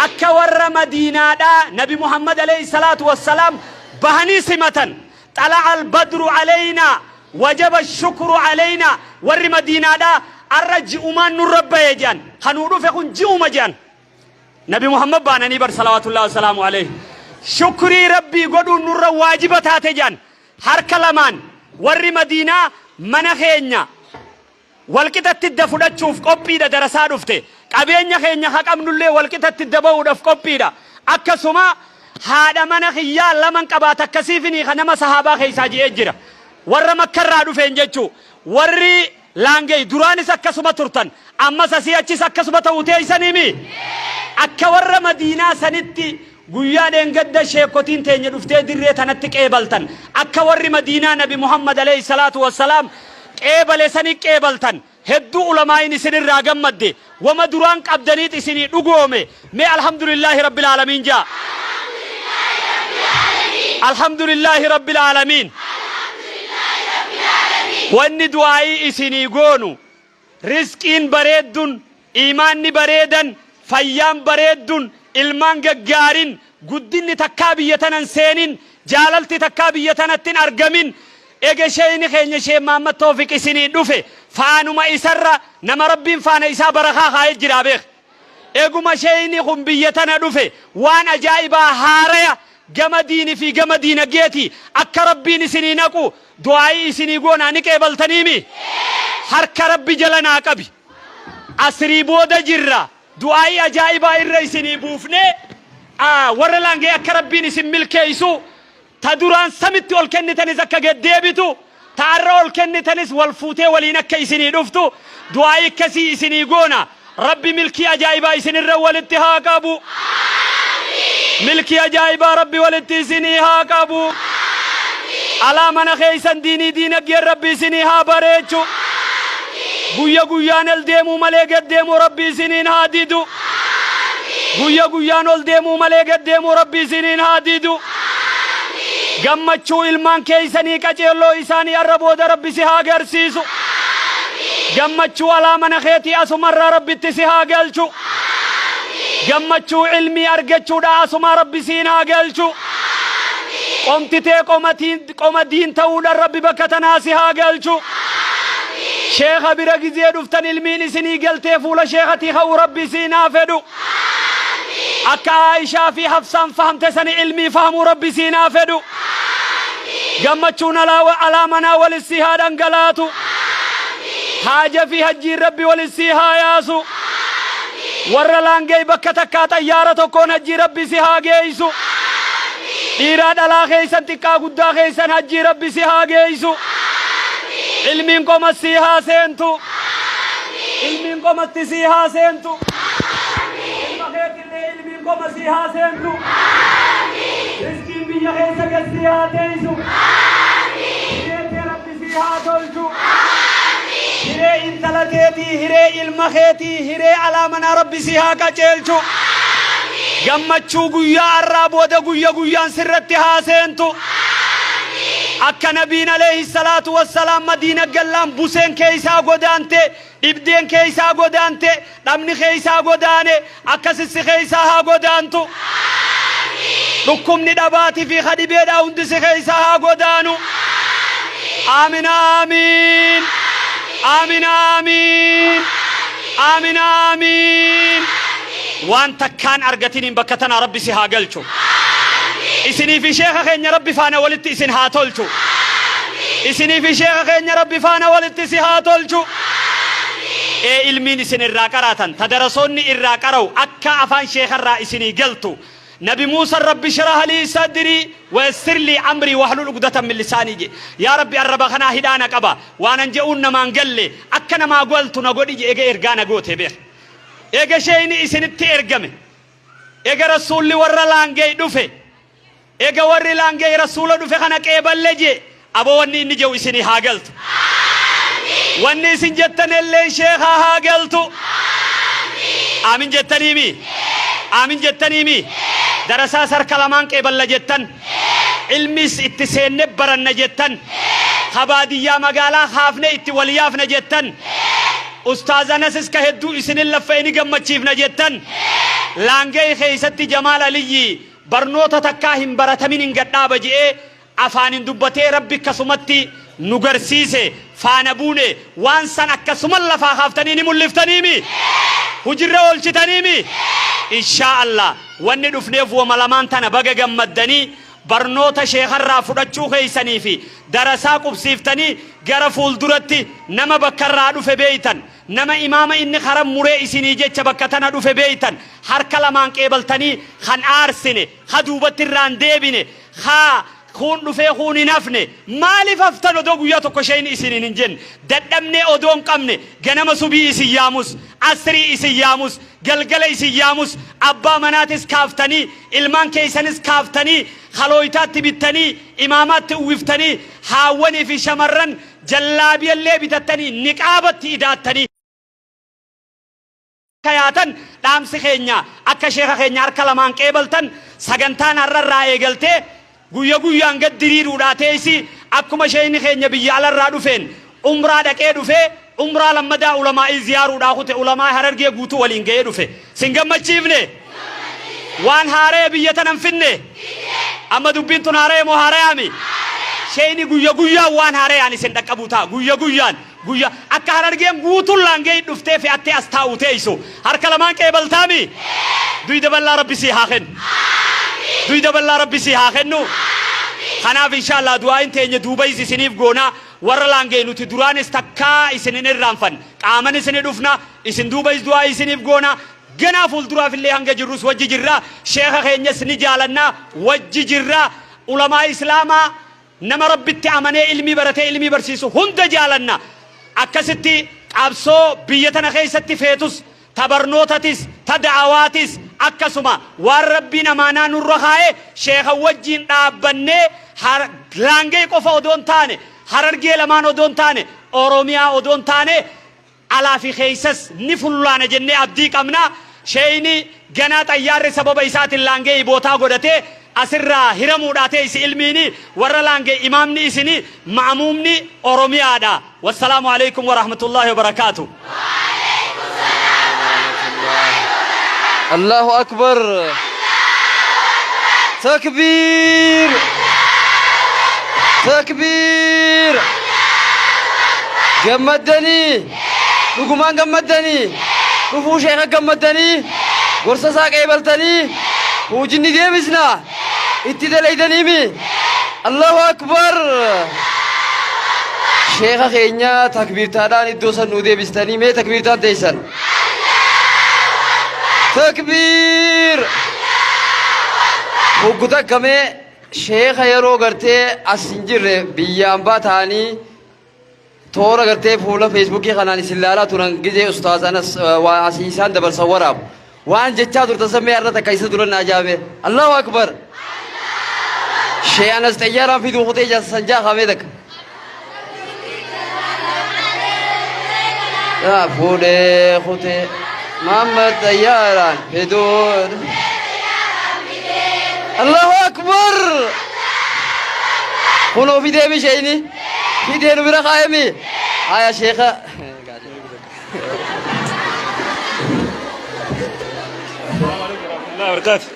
akka warra Madiinaadhaa Nabi Muhammad alayhi salaatu wassalaam bahanii simatan طلع البدر علينا وجب الشكر علينا ور مدينة الرجع من نربى يجان خنورو فيكون جيو مجان نبي محمد بانني بر صلوات الله وسلامه عليه شكري ربي قدو نور واجبات هاتجان هر كلمان ور مدينة منخينيا والكتا تدفودا تشوف قبيدا درسا دفته قبينيا خينيا حقم نولي والكتا تدبو دف قبيدا أكسما هذا منخيا لمن قبات كسيفني خنما صحابة خيسا جيجرا ور مكرا دفين جيچو ور لانگي دراني سكسما ترتن اما سسياچي سكسما توتي سنيمي akka warra Madiinaa sanitti guyyaa deengadda sheekotiin teenya dhuftee dirree tanatti qeebaltan akka warri Madiinaa Nabi Muhammad alayhi salaatu wassalaam qeebale sani qeebaltan hedduu ulamaayin isinirraa gammadde wama duraan qabdaniit isinii dhugoome mee alhamdulillahi rabbil aalamiin jaa alhamdulillahi rabbil aalamiin wanni du'aa'ii isinii goonu rizqiin bareeddun iimaanni bareedan fayyaan bareeddun ilmaan gaggaarin guddinni takkaa biyya tanan seenin jaalalti takkaa biyya tanattin argamin ege sheeyni keenya Sheekh Muhammad Tawfiq isinii dhufe faanuma isarra nama rabbiin faana isaa barakaa kaa'ee jira beek eguma sheeyni kun biyya tana dhufe waan ajaa'ibaa haaraya جمديني في جمدينا جيتي أكربيني سنينكو دعائي سنيقون عنك إبلتنيمي حرك ربي جلنا كبي أسري بودا جرة دعائي أجائبا الرئيسيني بوفني ورلانجي أكربيني سميل كيسو تدوران سمت والكن تنس أكا قديبتو تعرى والكن تنس والفوتي ولينك كيسيني دفتو دعائي كسي سنيقونا ربي ملكي أجائبا يسن الرول اتهاك أبو ملكي أجائبا ربي والاتي سنيها كابو على من خيسان ديني دينك يا ربي سنيها بريتشو قويا قويان الديمو مليك الديمو ربي سنين هاديدو قويا قويان الديمو مليك الديمو ربي سنين هاديدو قمتشو ilmaan keeysanii qaceelloo isaanii arrabooda rabbi si haa garsiisu gammachuu alaa mana keetii asumarraa rabbitti si haa galchu gammachuu ilmii argachuudha asuma rabbi siin haa galchu qomtitee qoma diin ta'uudha rabbi bakka tanaa si haa galchu sheekha bira gizee dhuftan ilmiin isinii galtee fuula sheekhatii ha'u rabbi siin haa fedhu akka Aishaa fi Hafsaan fahamte sani ilmii fahamuu rabbi siin haa fedhu gammachuun alaa manaa walissi haa dhangalaatu haaja fi hajjiin rabbi walissi haa yaasu warra laangee bakka takkaa xayyaara tokkoon hajjii rabbi si haa geeysu dhiiraa dhalaa keeysan xiqqaa guddaa keeysan hajjii rabbi si haa geeysu ilmiin qomatti haa seentu ilmiin qomatti si haa seentu ilma keetillee ilmiin qomatti haa seentu riskiin biyya keessa gassi haa teeysu hireettee rabbi si haa tolchu hiree intala keetii hiree ilma keetii hiree alaa manaa rabbi si haa qaceelchu gammachuu guyyaa arraa booda guyyaan sirratti haa seentu akka nabiin alayhi salaatu wassalaam madiina gallaan buseen keeysaa godaante dhibdeen keeysaa godaante dhabni keeysaa godaane akka sissi keeysaa haa godaantu dhukkubni dhabaatii fi khadibeedhaa hundi si keeysaa haa godaanu aamin aamin آمين آمين آمين آمين وانت كان أرجتين بكتنا ربي سها قلتو إسني في شيخ خين ربي فانا ولدت إسن هاتولتو إسني في شيخ خين ربي فانا ولدت سها تولتو إيه إلمين إسن الراكراتن تدرسوني الراكرو أكا أفان شيخ الرئيسني قلتو نبي موسى ربي شرح لي صدري ويسر لي امري واحلل عقدة من لساني يا ربي الربخنا هدانا قبا وانا نجؤنا ما نقل اكنا ما قلت نقول ايجا ارغانا قوتي بيه ايجا شيني اسنت ارغمي ايجا رسول لي ور لانجي دفه ايجا ور لانجي رسول دفه خنا قيبل لجي ابو وني نجو اسني ها قلت وني سنجتن اللي شيخ ها قلت امين جتني مي امين جتني مي درسا سر كلامان قبل جتن علميس اتسين برن جتن خبادية مقالا خافنا اتوليافنا جتن استاذ نسس كهدو اسن اللفين قمتشيفنا جتن لانجي خيستي جمال علي برنوتا تكاهم برتمين انقدابا جئے افان دبتي ربي كسمتي نغرسيسي فانبوني وانسان اكسم اللفا خافتنيني ملفتنيمي هجر والشتنيمي إن شاء الله واني دفنيف وملمان تانا بغا غمدني برنوتا شيخ الرافدچو خيسني في درسا قبسيفتني غرفول درتي نما بكر دف بيتن نما امام ان خرم مري اسني جچ بكتنا دف بيتن هر كلمان قبلتني خن ارسني خدوبت الرانديبني خا خون دفه خون نفني مالي ففتن دو غيا تو كشين اسني نجن ددمني اودون قمني غنم سبي سياموس اسري سياموس قلقل إسياموس أبا مناتس كافتني إلمان كيسانس كافتني خلويتات تبتني إمامات توفتني حاوني في شمرن جلابي اللي بتتني نقابت إداتني كياتن دام سخينيا أكا شيخ خينيا أركالمان كيبلتن سغنتان الرأي قلتي قويا انقد دريرو راتيسي أكما شيخ خينيا بيالا الرادو فين عمرا دكيدو في عمره لما دا علماء زيارو داخوت علماء هررجي غوتو ولينجي دفه سنگم چيفني وان هاره بيتنم فيني اما دبنتو هاره مو هاره امي شيني غويا وان هاره يعني سندقبوتا غويا اكا هررجي غوتو لانجي دفته في اتي استاوتيسو هر كلمان كيبلتامي دوي دبل ربي سي هاخن دويدا بالله ربي سيها خنو خناف إن شاء الله دعاء تيجي دوبي سنيف جونا ورا لانجي نوتي دران استكا إسنين الرانفن آمن إسنين دفنا إسن دوبي دعاء سنيف جونا جنا فول درا في اللي هنجا جروس وجه جرا شيخ خينيا سني جالنا وجه جرا علماء إسلاما نما ربي تعمني علمي برتي علمي برسيسو هند جالنا أكستي أبسو بيتنا خيستي فيتوس تبرنوتاتيس تدعواتيس أكسما وربنا معنا نورخاي شيخ وجين أبني هر لانجي كوفا ودون تاني هررجي لمان ودون تاني أوروميا ودون تاني على في خيسس نفلان جنة أبديك أمنا شيني جنا تيار سبب إسات اللانجي بوتا غدته أسرة هرموداته إس علميني ورا لانجي إمامني إسني معمومني أوروميا دا والسلام عليكم ورحمة الله وبركاته. الله أكبر تكبير تكبير جمدني لقمان جمدني لفو شيخ جمدني ورسا ساق ايبلتني وجني ديمسنا اتدل ايدني مي الله أكبر شيخ خينيا تكبير تادان ادوسا نودي بستني مي تكبير تاد ديسن تكبير وقتا كمي شيخ يرو غرتي اسنجر بيام باتاني تورا غرتي فولا فيسبوك خناني سلالا تورنجي استاذ انس واسيسان دبر صوراب وان جچا دور تسمي ارتا كيس دور ناجابه الله اكبر شيخ انس تيارا في دو خطي جا سنجا خميدك يا فودي خطي محمد تيارا في دور الله أكبر خلو في ديمي شيني في دينو برا قائمي يا شيخة الله وبركاته.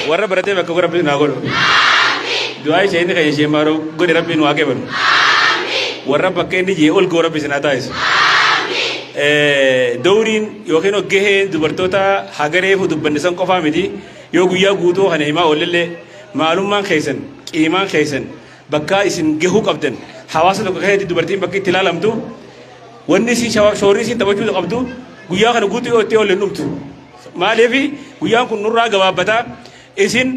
warra barate bakka rabbi na godo duai sey ni kay sey maro godi rabbi no ake ban warra bakka ni je ol go rabbi sinata is dawrin yo keno gehe dubartota hagare fu dubban san ko famidi yo guya gudo hane ma olelle malumman khaysan qiman khaysan bakka isin gehu qabdan hawasa ko khaydi dubartin bakki tilalamtu wonni si shawri si tabaju qabdu guya kana gutu yo te ole numtu malefi guya kun nurra gababata isin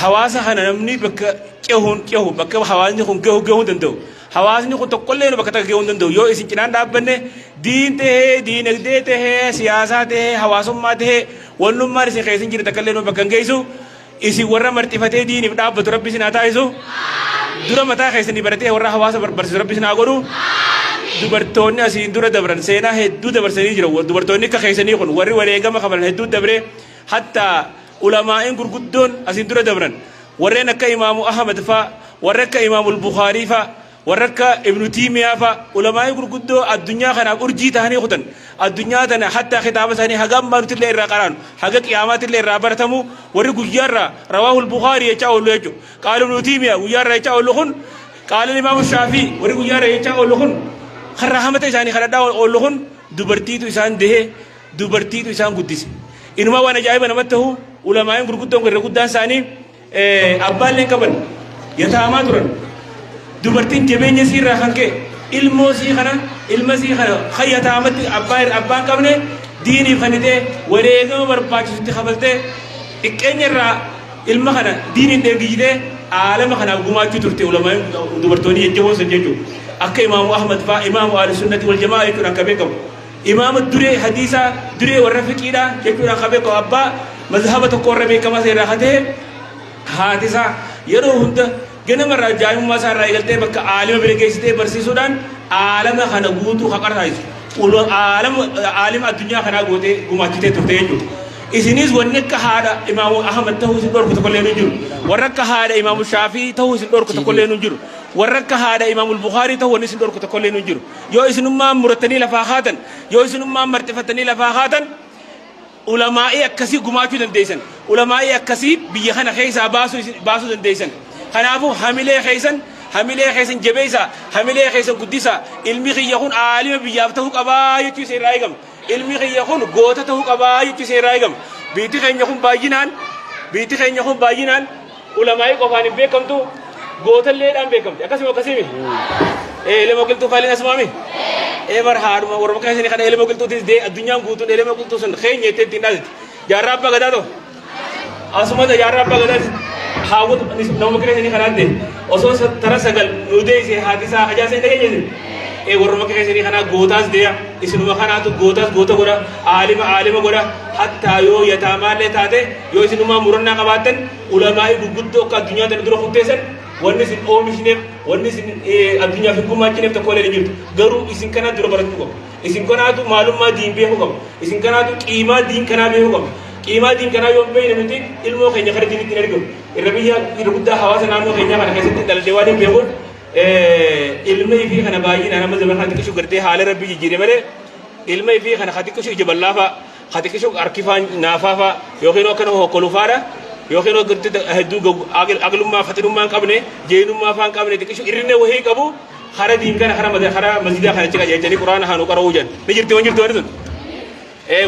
hawasa kana namni bakka qehun bakka hawasni kun gehu dando hawasni kun to kolle no bakka gehu dando yo isin kinan dabbanne diinte diinagdeete siyaasate hawasummate wonnumma isin khaysin jirta kalle no bakka ngeysu isi warra martifate diinif dabbatu rabbi sina taisu dura mata khaysani barate warra hawasa barbarsu rabbi sina goru dubartoonni asiin dura dabran seenaa hedduu dabarsanii jiru dubartoonni ka khaysanii kun warri wareegama qaban hedduu dabre hatta ulamaa'in gurguddoon asiin dura dabran warreen akka imaamu ahmad fa warra akka imaamu al-bukhari fa warra akka ibnu timiya fa ulamaa'in gurguddoo addunyaa kanaaf urjii tahanii kutan addunyaa tana hatta kitaaba isaanii hagam maanutillee irraa qaraan haga qiyaamaatillee irraa baratamu warri guyyaarra rawaahu al-bukhari jecha oolu jechu qaala ibnu timiya guyyaarra jecha oolu kun qaala imaamu shaafi warri guyyaarra jecha oolu kun خرّهمت إساني خلدا أولهن دبرتي تو إسان ده دبرتي تو إسان قديس إنما وانا جاي بنامته علماء بركودهم كركودان ساني أبان لين كبر يتامات رن دبرتين جبين يسير راحن ke ilmo si khana khayata amati abban kamne dini khanite warega barbaachisu khabalte ikkenyarra ilma khana dini degide alama khana gumaachu turte ulama dubartoni yejjo sanjeju akka imam ahmad fa imam al-sunnah wal jamaa yakuna kabekam imam dure hadisa dure warafiqida yakuna kabeko abba mazhabata qorrabe kama sai rahate hadisa yero hunda gena marra jaayum masara igalte bakka alim beregeysite barsi sudan alam khana gutu khaqartais ulo alim adunya khana gote gumachite turteju isinis wonneka hada imam ahmad tawhid dor ko kollenu jur waraka hada imam shafi tawhid dor ko kollenu jur waraka hada imam al-bukhari tawhid dor ko kollenu jur yo isinumma muratani la fakhatan yo isinumma martifatani la fakhatan ulama'i akasi gumachu dan deysan ulama'i akasi biya khana khaysa basu dan deysan kanaafu hamilee keessan jabeessa hamilee keessan guddisa ilmi kiyya kun aalima biyyaaf ta'uu qabaa jechuu seerraa eegama ilmi kiyya kun goota ta'uu qabaa jechuu seerraa eegama biitti keenya kun baay'inaan ulamaa'ii qofaan hin beekamtu gootalleedhaan beekamti akkasuma akkasimi elema qilxuu faaliin asmaami bar haaduma warra keessanii kana elema qilxuutis dee addunyaan guutuun elema qilxuu sun keenya itti ittiin dhaasiti jaarraa abbaa gadaa ta'u asumata jaarraa abbaa gadaa haawwatu nama keessanii kanaan ta'e osoo tara sagal nu deesse haatisaa ajaa'isa hin dhageenyesin warra keessanii kanaa gootaas deeya isinuma kanaatu gootaas goota godha aalima godha hattaa yoo yataamaallee taate yoo isinumaa murannaa qabaattan ulamaa'ii gurguddoo akka addunyaa tana dura futteessan wanni isin oomishneef wanni isin addunyaaf hin gumaachineef tokko illee jirtu garuu isin kanaa dura barachuu qabu isin kanaatu maalummaa diin beekuu qabu isin kanaatu qiimaa diin kanaa beekuu qabu qiimaa diin kanaa yoo beekne nuti ilmoo keenya kara diinitti hin argamu irra guddaa hawaasa naannoo keenyaa kana keessatti dhalatee waan hin beekuun ilma ifii kana baay'inaan amma zaman kana xiqqishu gartee haala rabbii jijjiire malee ilma ifii kana ka xiqqishu ija bal'aafaa ka xiqqishu harkifaan naafaafaa yookiin akkana hokkolufaadha yookiin gartee hedduu aqlummaa faxinummaa hin qabne jeenummaa faan qabne xiqqishu irrinne wahii qabu kara diin kana kara masjidaa kana ciqa jeechanii quraana haanu qara'uu jedhan ni jirti waan jirtu wani sun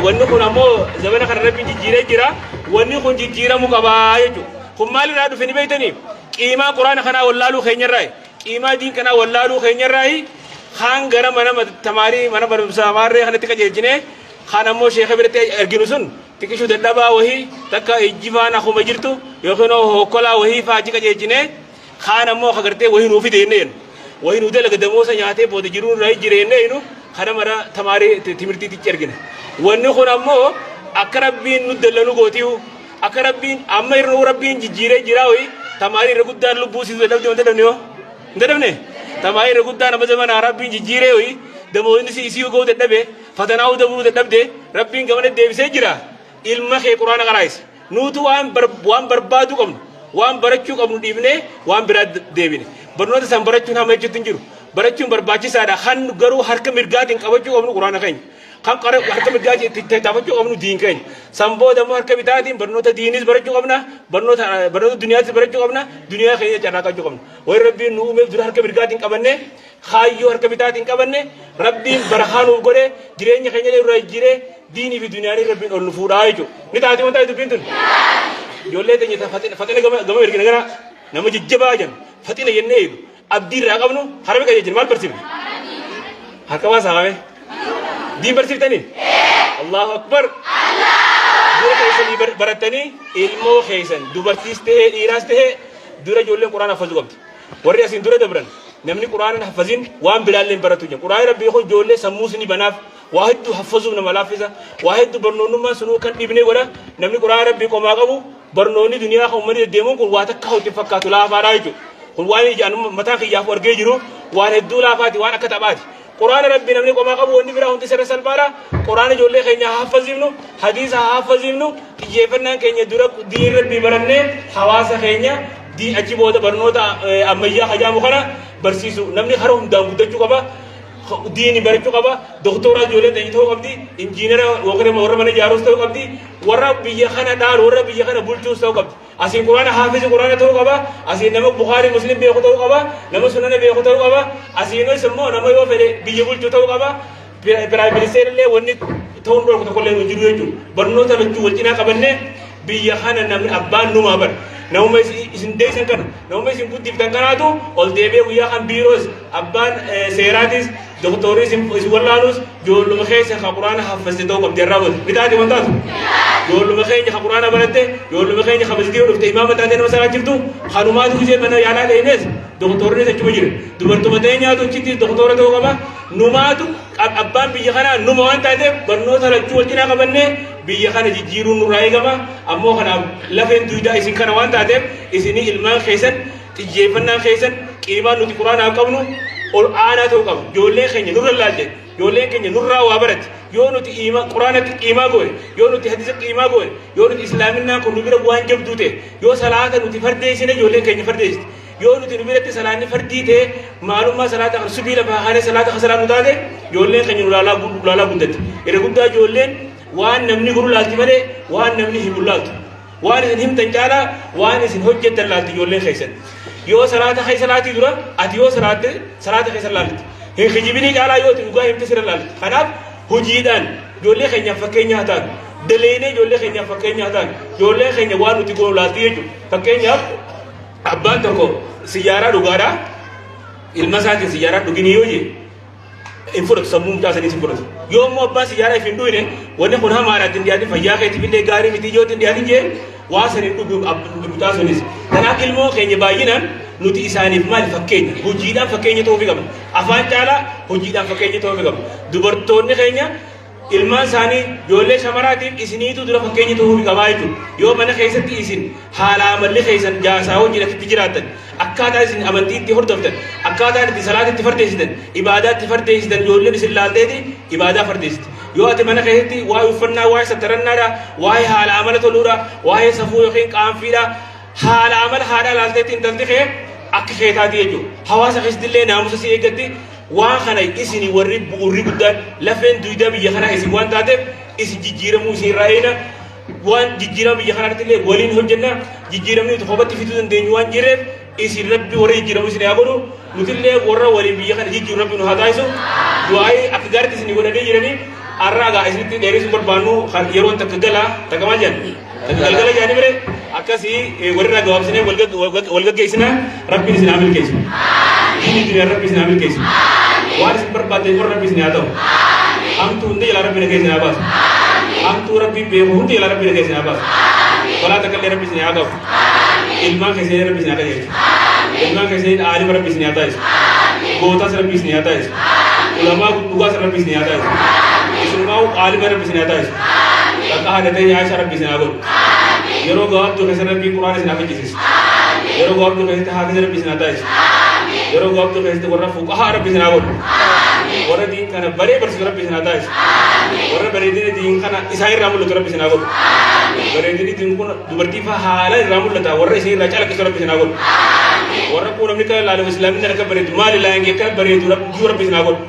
wanni kun ammoo zamana kana rabbiin jijjiiree jira wanni kun jijjiiramuu qabaa jechuudha kun maalirraa dhufe ni beektanii qiimaa quraana kanaa wallaaluu keenyarraa qiimaa diin kanaa wallaaluu keenyarraa kaan gara mana tamaarii mana barumsaa maarree kanatti qajeelchine kaan ammoo sheekha biratti arginu sun xiqqishuu dadhabaa wahii takka ijjifaan akkuma jirtu yookiin hokkolaa wahii faachi qajeelchine kaan ammoo kagartee wahii nuufi deenne jennu wahii nuu dalaga damoosa nyaatee booda jiruun irraa jireenne jennu kana mara tamaarii timirtiitichi argina wanni kun ammoo akka rabbiin nu dallanu gootiyu akka rabbiin amma irnuu rabbiin jijjiiree jiraa wahii tamaarii irra guddaan lubbuu siisu dadhabde wanta dhabne yoo hin dadhabne tamaarii irra guddaan amma zamanaa rabbiin jijjiiree wahii damoonni isii ga'uu dadhabe fatanaa dabuu dadhabde rabbiin gamana deebisee jira ilma kee quraana qaraayise nuutu waan barbaadu qabnu waan barachuu qabnu dhiibnee waan biraa deebine barnoota san barachuun hama jechuutti hin jiru barachuun barbaachisaadha kan garuu harka mirgaatiin qabachuu qabnu quraana keenya kan harka mirgaatiin taphachuu qabnu diin keenya san booda immoo harka bitaatiin barnoota diinis barachuu qabna barnoota duniyaatis barachuu qabna duniyaa keenya carraaqachuu qabna wayi rabbiin nu uumeef dura harka mirgaatiin qabanne kaayyoo harka bitaatiin qabanne rabbiin barakaa nuuf godhe jireenya keenya irraa jiree diinii fi duniyaan rabbiin ol nu fuudhaa jechuudha ni taati wantaa dubbiin tun ijoollee teenya faxina gama ergina gara nama jajjabaa jedhu faxina jennee eegu abdii irraa qabnu harami qajeelchine maal barsiifne harka waan saamame diin barsiiftanii allahu akbar dura keessanii barattanii ilmoo keessan dubartiis tahee dhiiraas tahee dura ijoolleen quraana hafazuu qabdi warri asiin dura dabran namni quraana hafazin waan biraalleen baratu jedhu quraana rabbii kun ijoollee sammuus ni banaaf waa hedduu hafazuuf nama laaffisa waa hedduu barnoonnummaan sunuu kan dhibnee godha namni quraana rabbii qomaa qabu barnoonni duniyaa kan uummanni deddeemuun kun waa takka hojii fakkaatu laafaadhaa jechuudha kun waan ijaan mataa kiyyaaf argee jiru waan hedduu laafaati waan akka taphaati quraana rabbii namni qomaa qabu wanni biraa hundi sirra salphaadha quraana ijoollee keenya hafazifnu hadiisa hafazifnu xiyyeeffannaan keenya dura diin rabbii barannee hawaasa keenya diin achi booda barnoota ammayyaa hajaamu kana barsiisu namni hara hundaan guddachuu qaba diini barachuu qaba doktora ijoollee ta'uu ta'uu qabdi injiinera warra mana ijaaruus ta'uu qabdi warra biyya kana dhaalu warra biyya kana bulchuus ta'uu qabdi asiin quraana haafizi quraana ta'uu qaba asiin nama bukhaarii muslim beeku ta'uu qaba nama sunana beeku ta'uu qaba asiinis immoo nama yoo fedhe biyya bulchuu ta'uu qaba piraayim ministeerillee wanni ta'uun dhorku tokkollee nu jiru jechuudha barnoota lachuu wal cinaa qabannee biyya kana namni abbaan numaa bara namuma isin deessan kana namuma isin guddiftan kanaatu ol deebee guyyaa kan biiroos abbaan seeraatis doktoris isin wallaanus ijoolluma keessa ka quraana haffazte ta'uu qabdi irraa booda ni taate wantaatu ijoolluma keenya ka quraana baratte ijoolluma keenya ka masjidii dhufte imaama taatee nama salaa jirtu kanumaatu gisee mana yaalaa dheenees doktorris achuma jira dubartuma ta'ee nyaatu achitti doktora ta'uu qaba numaatu abbaan biyya kanaa numa waan taateef barnoota lachuu wal cinaa qabannee biyya kana jijjiiruun nurraa eegama ammoo kanaaf lafeen duudaa isin kana waan taateef isinii ilmaan keessan xiyyeeffannaan keessan qiimaan nuti quraanaaf qabnu ol aanaa ta'uu qabu ijoolleen keenya nurra laalte ijoolleen keenya nurraa waa barate yoo nuti quraanatti qiimaa goone yoo nuti hadiisa qiimaa goone yoo nuti islaaminaa kun nu bira waan jabduu ta'e yoo salaata nuti fardeessine ijoolleen keenya fardeessite yoo nuti nu biratti salaanni fardii ta'e maalummaa salaata kan subii lafa haala salaata kan salaatu taate ijoolleen keenya nu laalaa guddatti irra guddaa ijoolleen waan namni guru laalti malee waan namni himu laaltu waan isin himtan caalaa waan isin hojjettan laalti ijoolleen keessan yoo salaata kee salaatii dura ati yoo salaata kee salaalti hin kijibini caalaa yoo dhugaa himte sirra laalti kanaaf hojiidhaan ijoollee keenya fakkeenyaa ta'an daleene ijoollee keenya fakkeenyaa ta'an ijoollee keenya waan nuti goonu laalti jechuudha fakkeenyaaf abbaan tokko siyyaaraa dhugaadhaa ilma isaatiin siyyaaraa dhuginii yoo jee in fudhatu sammuu mucaa sanii sin fudhatu yoo immoo abbaan siyyaaraa if hin dhuyne wanni kun hamaadha ittiin dhiyaatin fayyaa keetiif illee gaarii miti yoo ittiin dhiyaatin jee waa sanii dhugu mucaa sunis kanaaf ilmoo keenya baay'inaan nuti isaaniif maali fakkeenya hojiidhaan fakkeenya ta'uu qabna afaan caalaa hojiidhaan fakkeenya ta'uu qabna dubartoonni keenya ilmaan isaanii ijoollee shamaraatiif isiniitu dura fakkeenya ta'uu qabaa jechuudha yoo mana keessatti isin haala amalli keessan jaasaa hojiidhaatti jiraatan akkaataa isin amantii itti hordoftan akkaataa itti salaata itti fardeessitan ibaadaa itti fardeessitan ijoolleen isin laalteeti ibaadaa fardeessiti yoo ati mana keessatti waa'ee uffannaa waa'ee sattarannaadha waa'ee haala amala toluudha waa'ee safuu yookiin qaanfiidha haala amala haadhaa laalteetti intalti kee akka keetaati jechuudha hawaasa keessatti illee naamusa si eeggatti waan kana isin warri bu'uurri guddaan lafeen duydaa biyya kanaa isin waan taateef isin jijjiiramuu isin raayina waan jijjiirama biyya kanaatti illee waliin hojjenna jijjiiramni nuti kophaatti fiduu dandeenyu waan jireef isin rabbi warra jijjiiramu isin haa godhu nuti illee warra waliin biyya kana jijjiiru rabbi nu haa taasisu du'aayii akka gaariitti isin godhanii jiranii arraagaa isinitti dheeressuun barbaannu yeroo takka maal jedhan takka galgala jedhanii bire akkasii warra gabaabsinee wal gaggeessina rabbiin isin haa milkeessu diinii dunyaan rabbi isin haa milkeessu waan isin barbaaddan warra rabbi isin haa ta'u hamtuu hundi jalaa rabbi nagaa isin haa baasu hamtuu rabbi beeku hundi jalaa rabbi nagaa isin haa baasu balaa takka illee rabbi isin haa qabu ilmaan keessanii rabbi isin haa qajeelchu ilmaan keessanii aalima rabbi isin haa taasisu gootaas rabbi isin haa taasisu ulamaa dhugaas rabbi isin haa taasisu isumaa aalima rabbi isin haa taasisu bakka haadhatee yaasha rabbi isin haa godhu yeroo gabaabduu keessa rabbii quraan isin haa fichisiisu yeroo gabaabduu keessatti haafisa rabbi isin haa taasisu yeroo gabaabduu keessatti warra fuqahaa rabbi isin haa godhu warra diin kana baree barsiisu rabbi isin haa taasisu warra bareedina diin kana isaan irraa mul'atu rabbi isin haa godhu bareedinni diin kun dubartii faa haala irraa mul'ata warra isin irraa calaqqisu rabbi isin haa godhu warra kuunamni kana laalu islaaminni akka bareedu maali laangee akka bareedu rabbi isin haa godhu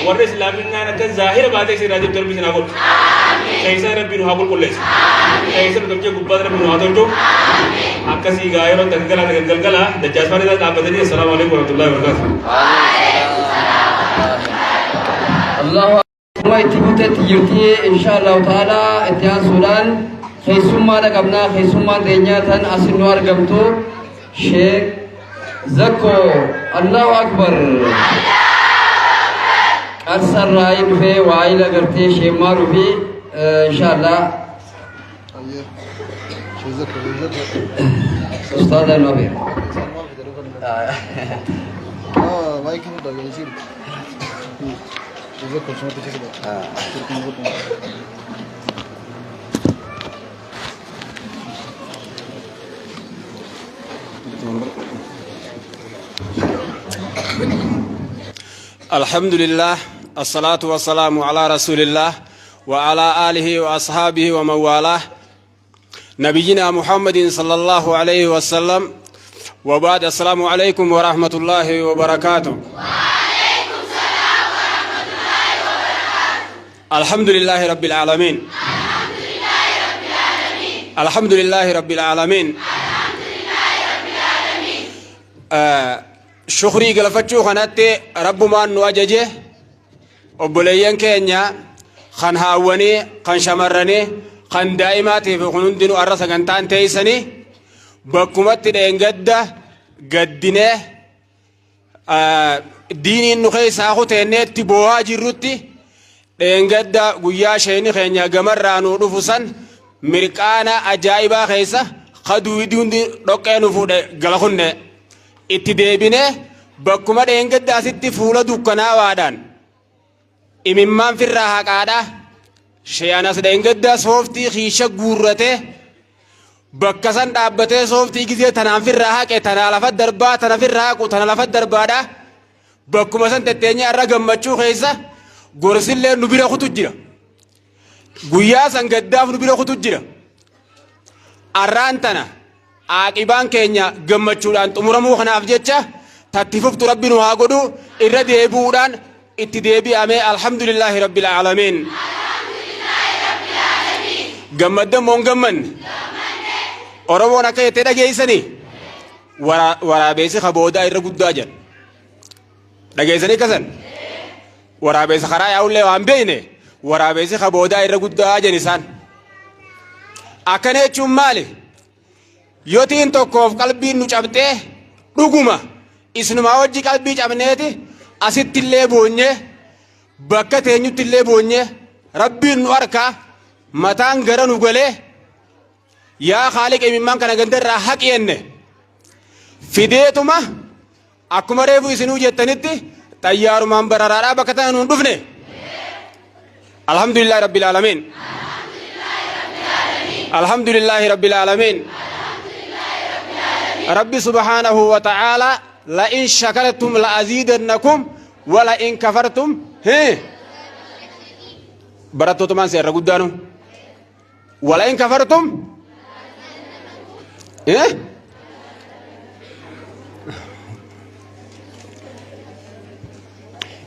warra islaaminaan akka zaahira baatee isin irraa jirtu rabbi isin haa godhu keessa rabbi nu haa qulqulleessu keessa nu tolchee gubbaa rabbi nu haa tolchu akkasii gaa yeroo galgala dajjaasfaan irraa dhaabbatanii assalaamu alaikum warahmatullahi wabarakatuh Allahu akbar itti buutetti jirti inshaallahu ta'ala itti aansuudhaan keessummaadha qabnaa keessummaan teenyaa tan asin nu argamtu sheek zakko Allahu akbar qarsarraa dhufee waa'ila gartee sheemaa dhufee inshaallah Ustaz Al-Nabi. Baik itu dari sini. Itu kosong itu sih. Alhamdulillah, assalatu wassalamu ala rasulillah wa ala alihi wa ashabihi wa mawalah. نبينا محمد صلى الله عليه وسلم وبعد السلام عليكم ورحمة الله وبركاته وعليكم السلام ورحمة الله وبركاته الحمد لله رب العالمين الحمد لله رب العالمين شكري قلفتشو خانتي رب ما نواججه وبليين كينيا خان هاوني خان شمرني kan daa'imaatiif kun hundinuu arra sagantaan teeysanii bakkumatti dheengadda gaddinee diiniin nu keessaa kuteenneetti boo'aa jirrutti dheengadda guyyaa sheeni keenya gamarraa nuu dhufu san mirqaana ajaa'ibaa keessa kaduwidi hundi dhoqqee nu fuudhe gala kunne itti deebinee bakkuma dheengadda asitti fuula dukkanaawaadhaan imimmaan firraa haqaadhaa Shayanas dheengadda sooftii xiisha guurrate bakka san dhaabbatee sooftii gisee tanaan firraa haqe tanaa lafa darbaa tana firraa haqu tana lafa darbaadha bakkuma san tetteenya irra gammachuu keessa gorsillee nu bira kutu jira guyyaa san gaddaaf nu bira kutu jira arraan tana aaqibaan keenya gammachuudhaan xumuramuu kanaaf jecha tattifuftu rabbi nu haa godhu irra deebi'uudhaan itti deebi'amee alhamdulillahi rabbil aalamiin gammaddan moon gamman Oromoon akka jettee dhageessanii waraabessi kaboodaa irra guddaa jedhan dhageessanii kasan waraabessi karaa yaa'ullee waan beeyne waraabessi kaboodaa irra guddaa jedhan isaan akkana jechuun maali yotiin tokkoof qalbiin nu cabxee dhuguma isnumaa wajji qalbii cabneeti asittillee boonyee bakka teenyuttillee boonyee rabbiin nu arkaa mataan gara nu galee yaa Khaaliq imimmaan kana gandarraa haqi jenne fideetuma akkuma reefu isinuu jettanitti xayyaarumaan bararaadhaa bakka tana nuun dhufne alhamdulillahi rabbil aalamiin alhamdulillahi rabbil aalamiin rabbi subhaanahu wa ta'aalaa لئن شكرتم لأزيدنكم ولئن كفرتم براتو تمان سير قدانو ولئن كفرتم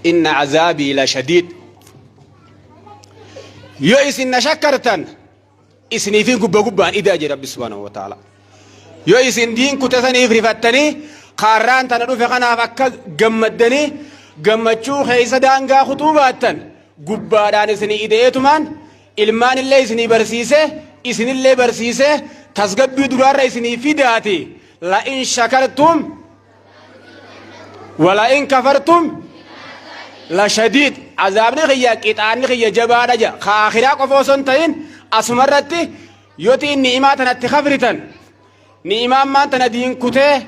إن عذابي لشديد يو إسن شكرتن إسني في قبان إذا جي رب سبحانه وتعالى يو إسن دين كتسني فرفتني قاران تندو في خناف أكا جمدني جمدشو خيسا دانغا خطوباتن قبادان إسني إديتمان إلمان اللي إسني برسيسه إسني اللي برسيسه تسقبي درار إسني في داتي لئن شكرتم ولئن كفرتم لشديد عذابني خيا كتاني خيا جبادة جا خاخرا قفوسن تين أسمرتي يوتي النعمات نتخفرتن نعمات ما تندين كته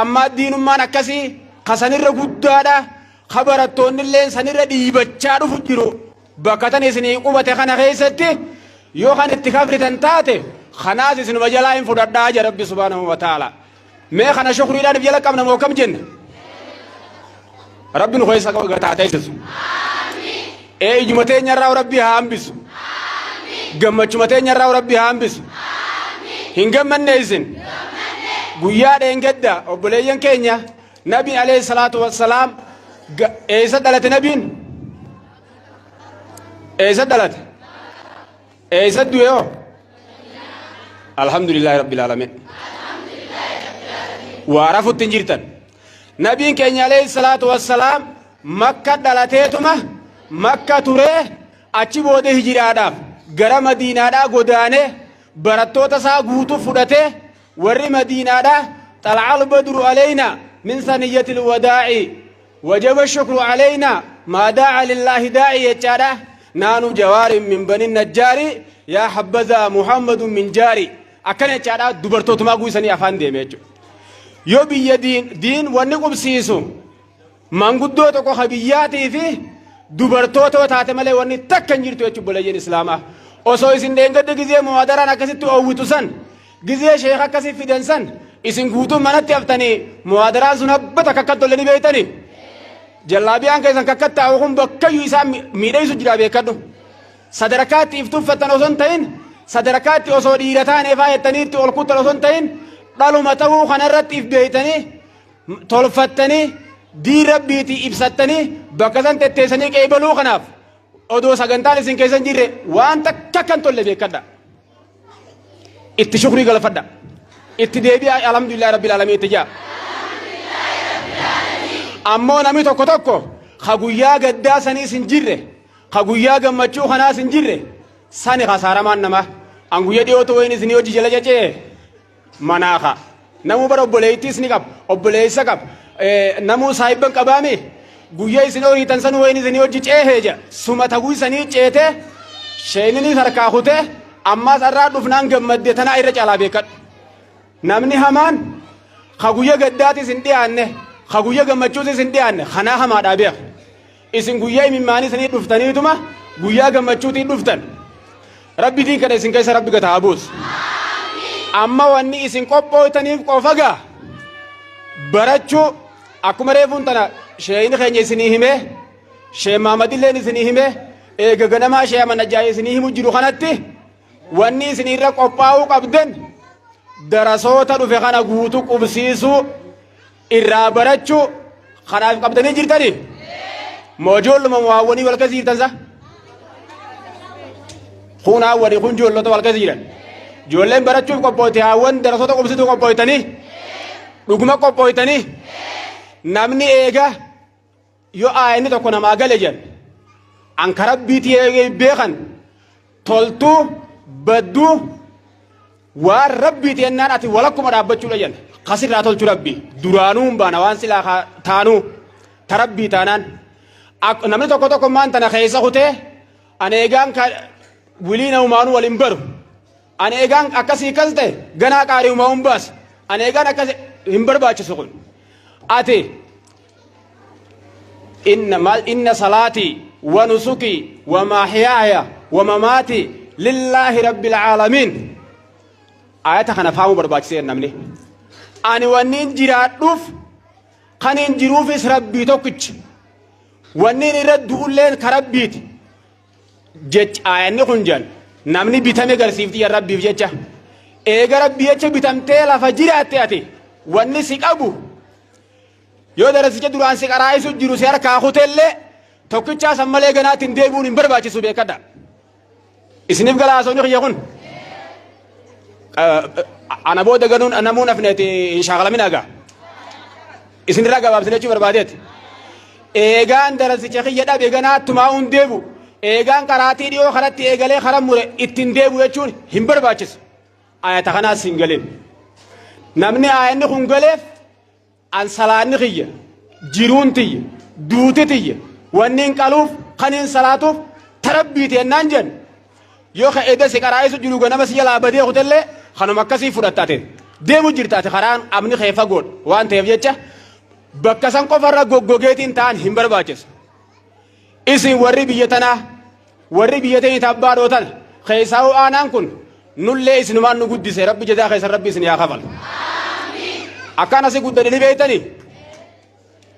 أما الدين ما نكسي خسنير قدادا خبرتون اللي سنير ديبتشارو فجرو بكتني سني قوة خنا خيستي يو خان اتخفرتن تاتي خناز سنو بجلاين فدادا جا ربي سبحانه وتعالى ما خنا شكري لا نبيلا كم نمو كم جن ربي نخويسا قطعتين تسو اي جمتين يراو ربي هام بسو جمتين يراو ربي هام بسو هنگم من نيزن قويا دينجدا وبليين كينيا نبي عليه الصلاة والسلام ايسا دلت نبين ايسا دلت ايسا دويو الحمد لله رب العالمين وعرفوا التنجيرتن نبي كينيا عليه الصلاة والسلام مكة دلتيتما مكة توري أتشي بودي هجراداف غرا مدينة دا غداني براتو تسا غوتو فدته وري مدينة دا طلع البدر علينا من ثنية الوداع وجب الشكر علينا ما داعى لله داعي يتشادا نانو جوار من بني النجار يا حبذا محمد من جاري أكن يتشادا دبرتو تما غوسني أفان ديميجو يو بيا دين وني قبسيسو مانغودو تكو خبياتي في دبرتو تو تاتمالي وني تكن جيرتو يچو بلين اسلاما اوسو اسين دنگد گزي موادران اكسيتو اويتوسن گزي شيخ اكسي فيدنسن اسين غوتو منت يفتني موادران سنبت ككدو لني بيتني جلابيان كيسن ككتا وهم بكيو اسام ميداي سجرا بيكدو صدركات افتو فتنوسن تاين صدركات اوسو ديرتان افايتني تو الكوتلوسن تاين دالو متاو خنرت اف بيتني تولفتني دي ربيتي ابسطني بكسن تتسني كيبلو خناف اودو سغنتان سين كيسن جيره وانت ككن تول بيكدا ات شكري غلفدا ات ديبي الحمد لله رب العالمين تجا امو نامي توكو توكو خغويا غدا سني سنجيره خغويا غمچو خنا سنجيره ساني خساره مانما انغويا ديوتو ويني سني وجي جلجه مناخا نمو بر obboleettis ni qab obboleessa qab namu saahiban qabame guyya isin ori tansan wayni isin hojji ceeheja suma tagu isani ceete sheenini sarka khute amma sarra dufnan gammadde tana irra cala beekad namni hamaan khaguyya gaddaati isin dhiyaanne khaguyya gammachuus isin dhiyaanne khana hama dhaabe isin guyya imimmaani isin dhuftaniituma guyya gammachuuti dhuftan rabbi din kada isin keessa rabbi gataabus amma wanni isin qophooytaniif qofaga barachu akkuma reefun tana sheeyni keenya isinii hime shee maamadilleen isinii hime eega ganamaa shee amanajaa isinii himu jiru kanatti wanni isin irra qophaa'uu qabden darasoota dhufe kana guutu qubsiisuu irraa barachu kanaaf qabdanii jirtani moojoolluma waawwanii wal keessa jirtansa kunaa wani kun joollota wal keessa jiran ijoolleen barachuuf qophooyte haawwan darasoota qubsituu qophooytanii dhuguma qophooytanii namni eega yoo aayinni tokko namaa gale jedhan anka rabbiitii eegee beekan toltuu badduu waan rabbiiti jennaan ati walakkuma dhaabbachuudha jedhan kasirraa tolchu rabbi duraanuu hin baana waan silaa taanuu ta rabbii taanaan namni tokko tokko maan tana keessa kutee ani eegaan wiliina umaanuu waliin baru ani eegaan akkasii kas ta'e ganaa qaarii umaa'uun baas ani eegaan akkasii hin barbaachisu kun ati inna salaatii wa nusukii wa mahyaaya wa mamaatii lillaahi rabbil caalamiin ayata kana faamu barbaachisee namni ani wanniin jiraadhuuf kaniin jiruufis rabbii tokkichi wanniin irra du'ulleen ka rabbiiti jech ayanni kun jan namni bitame garsiifti ya rabbiif jecha eega rabbii jecha bitamtee lafa jiraatte ati wanni si qabu yoo darasicha duraan si qaraa'isu jiru si harkaa kutellee tokkichaa san malee ganaatiin deebi'uun hin barbaachisu beekadha isiniif galaasonni kiyya kun ana booda ganuun namuun afneeti hin shaaqalamin agaa isinirraa gabaabsine jechuu barbaadeeti eegaan darasicha kiyya dhabe ganaattumaa hun deebu eegaan qaraatii dhiyoo karatti eegalee karan mure ittiin deebu jechuun hin barbaachisu ayata kanaas hin galin namni ayanni kun galeef an salaanni kiyya jiruun tiyya duuti tiyya wanniin qaluuf kaniin salaatuuf tarabbiiti ennaan jen yoo ka edda si qaraa'isu jiru ganama si jalaa badee kutellee kanuma akkasii fudhattaate deemu jirtaate karaan amni kee fagoodha waan ta'eef jecha bakka san qofarra goggogeetiin ta'an hin barbaachisu isin warri biyya tanaa warri biyya tanii tabbaa dhootan keessaa'u aanaan kun nullee isinumaan nu guddise rabbi jadaa keessa rabbi isin yaa kafal akkaan asii guddadhanii beeytanii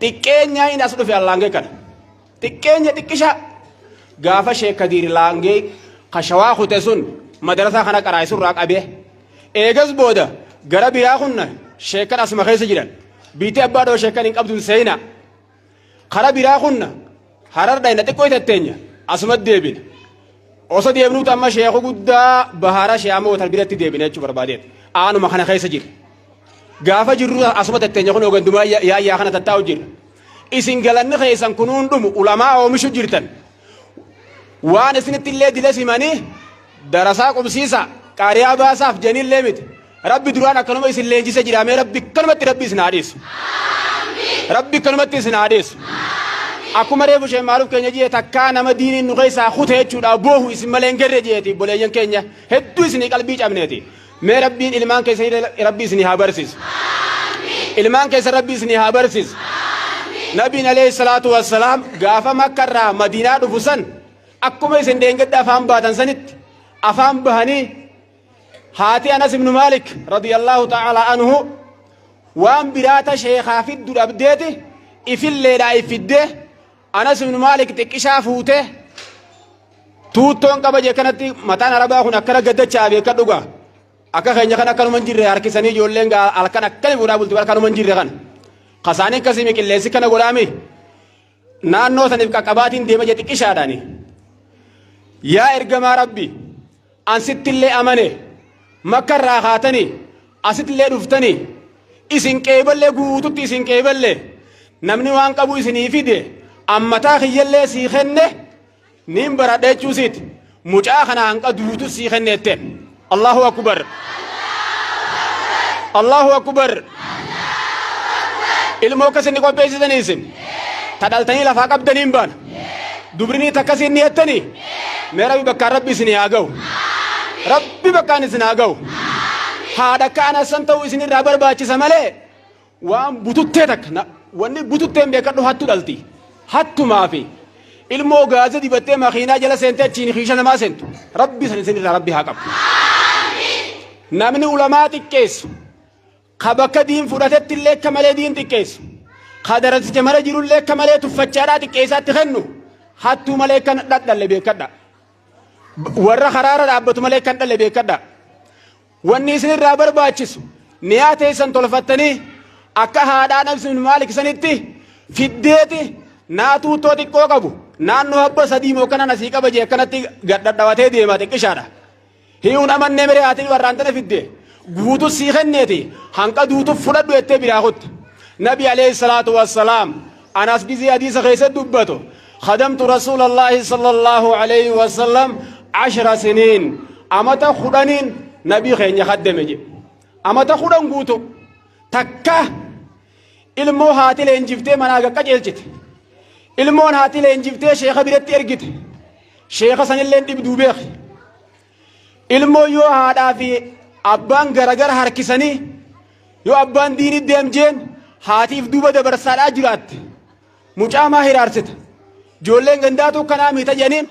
xiqqeenyaa inni as dhufe allaangee kana xiqqeenya xiqqisha gaafa sheekka diiri laangee kashawaa kute sun madarasaa kana qaraa'isurraa qabee eegas booda gara biraa kunna sheekkan asuma keessa jiran biitee abbaa dhoo sheekkan hin qabduun seeyna kara biraa kunna harar dhayna xiqqoo itatteenya asuma deebina osoo deebnuutu amma sheeku guddaa bahaara shee'ama otal biratti deebina jechuu barbaadeet aanuma kana keessa jira gaafa jirru asuma tatteenya kun ogandumaa yaayyaa kana tattaa'u jira isin galanni keessan kunuun dhumu ulamaa oomishu jirtan waan isinitti illee dile simanii darasaa qubsiisa qaariyaa baasaaf janiillee miti rabbi duraan akkanuma isin leenjise jiraamee rabbi kanumatti rabbi isin haadhiisu rabbi kanumatti isin haadhiisu akkuma reefu shee maaluuf keenya jee takkaa nama diiniin nu keessaa kute jechuudha boohu isin malee hin gerre jeeti boleeyyan keenya hedduu isinii qalbii cabneeti mee rabbiin ilmaan keessa rabbi isinii haa barsiisu ilmaan keessa rabbi isinii haa barsiisu nabiin alayhi salaatu wassalaam gaafa makkarraa madiinaa dhufu san akkuma isin deengadda afaan baatan sanitti afaan bahanii haati anas ibnu maalik radiyallahu ta'ala anhu waan biraata sheekaa fiddu dhabdeeti ifilleedhaa ifiddee anas ibnu maalik xiqqishaa fuutee tuuttoon qaba jee kanatti mataan arabaa kun akkana gaddachaa beeka dhugaa akka keenya kan akkanuma hin jirre harkisanii ijoolleen halkan akkani fuudhaa bulti akkanuma hin jirre kan kasaanii akkasii qilleensi kana godhaami naannoo saniif qaqqabaatiin deema jee xiqqishaadhaani yaa ergamaa rabbi ansittillee amane makkarraa kaatanii asittillee dhuftanii isin qeeballee guututti isin qeeballee namni waan qabu isinii fide ammataa kiyyallee sii kenne nin baradha jechuusiiti mucaa kana hanqa duutu sii kenneette allahu akbar allahu akbar ilmoo akkasinni qopheessitanii isin tadhaltanii lafaa qabdaniin baana dubrinii takkasiin ni jettanii mee rabbi bakkaan rabbi isin haa ga'u rabbi bakkaan isin haa ga'u haadha kaan san ta'uu isinirraa barbaachisa malee waan bututtee takka wanni bututteen beekadhu hattu dhalti hattumaa fi ilmoo gaaza dibattee makiinaa jala seentee achiin kiisha namaa seentu rabbi san isinirraa rabbi haa qabu namni ulamaa xiqqeessu ka bakka diin fudhatetti illee akka malee diin xiqqeessu ka darasicha mara jirullee akka malee tuffachaadhaa xiqqeessaatti kennu hattuu malee kan dhadhalle beekadha warra karaara dhaabbatu malee kan dhalle beekadha wanni isinirraa barbaachisu niyaa teessan tolfattanii akka haadhaa nabsi ibnu maalik sanitti fiddeeti naatuutoo xiqqoo qabu naannoo habba sadii moo kana nasii qaba jee akkanatti gadhadhawatee deema xiqqishaadha hiyuun amannee miree haatiin warraan tana fidde guutu sii kenneeti hanqa duutu fudhadhu jettee biraa kutte nabi alayhi salaatu wassalaam anas gizii hadiisa keessa dubbatu خدمت رسول الله صلى الله عليه وسلم 10 سنين أمتا خدانين نبي خين يخدم جي أمتا خدان قوتو تكا ilmoo haati leenjiftee manaa qaqqajeelchite ilmoon haati leenjiftee sheekha biratti ergite sheekha sanillee dhibduu beeki ilmoo yoo haadhaa fi abbaan garagara harkisanii yoo abbaan diinii deemjeen haatiif duuba dabarsaadhaa jiraatte mucaa maa hiraarsite ijoolleen gandaatu kanaa miita jeniin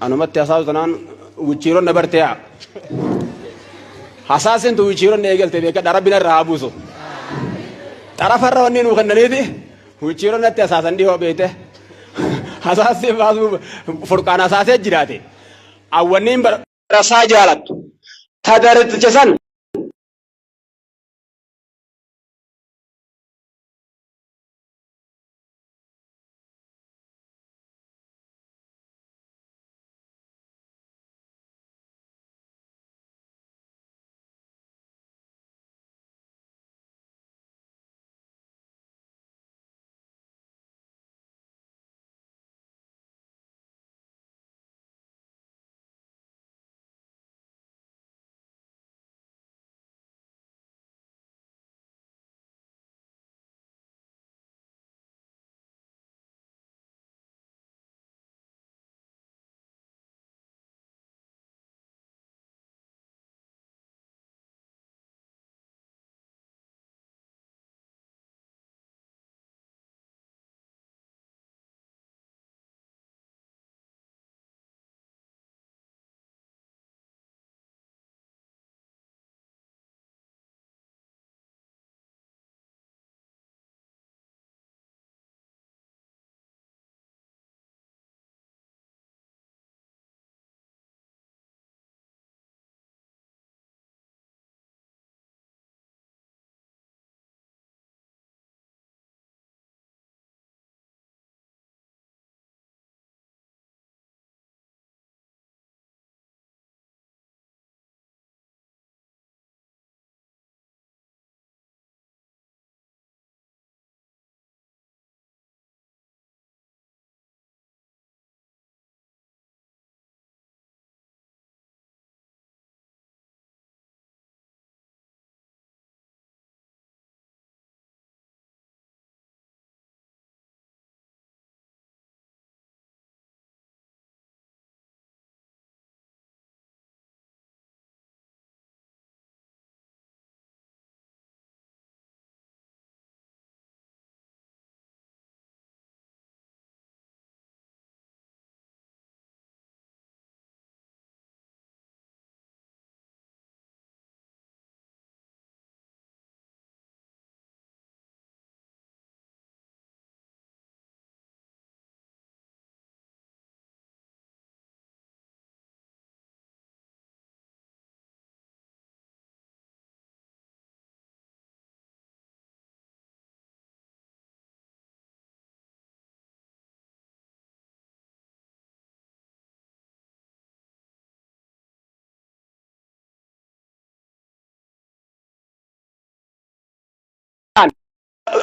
anumatti hasaasu tanaan wichiiroon na bartee haa hasaasin tu wichiiroon na eegalte beeka rabbina irraa haa buusu xarafarra wanni nuu kennaniiti wichiiroon natti hasaasan dhihoo beete hasaasii baasuu furqaan hasaasee jiraate awwanniin barasaa jaalattu tadariticha san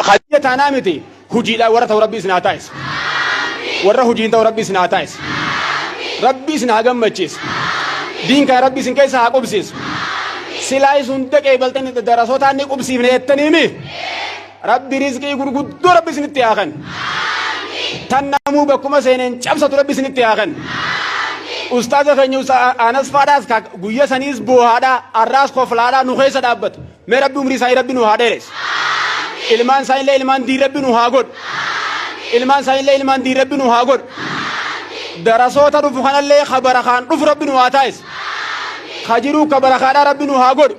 خدية تنامتي هجيلا ورثة ربي سناتايس ورا هجين ربي سناتايس ربي سناجم مچيس دين كا ربي سن كيسا قبسيس سلاي سنتك ايبلتن دراسات اني قبسي نيتنيمي ربي رزقي غرغد ربي سنتياخن تنامو بكما سينن چبسط ربي سنتياخن استاذ خنيو انس فاداس کا گويا سنيس بوهادا اراس خفلادا نوخيس دابت مي ربي عمري ساي ربي نوهادرس ilmaan saayillee ilmaan dii rabbi nu haa godhu ilmaan saayillee ilmaan dii rabbi nu haa godhu darasoota dhufu kanallee kabara kaan dhufu rabbi nu haa taa'is kajiru kabara kaadhaa rabbi nu haa godhu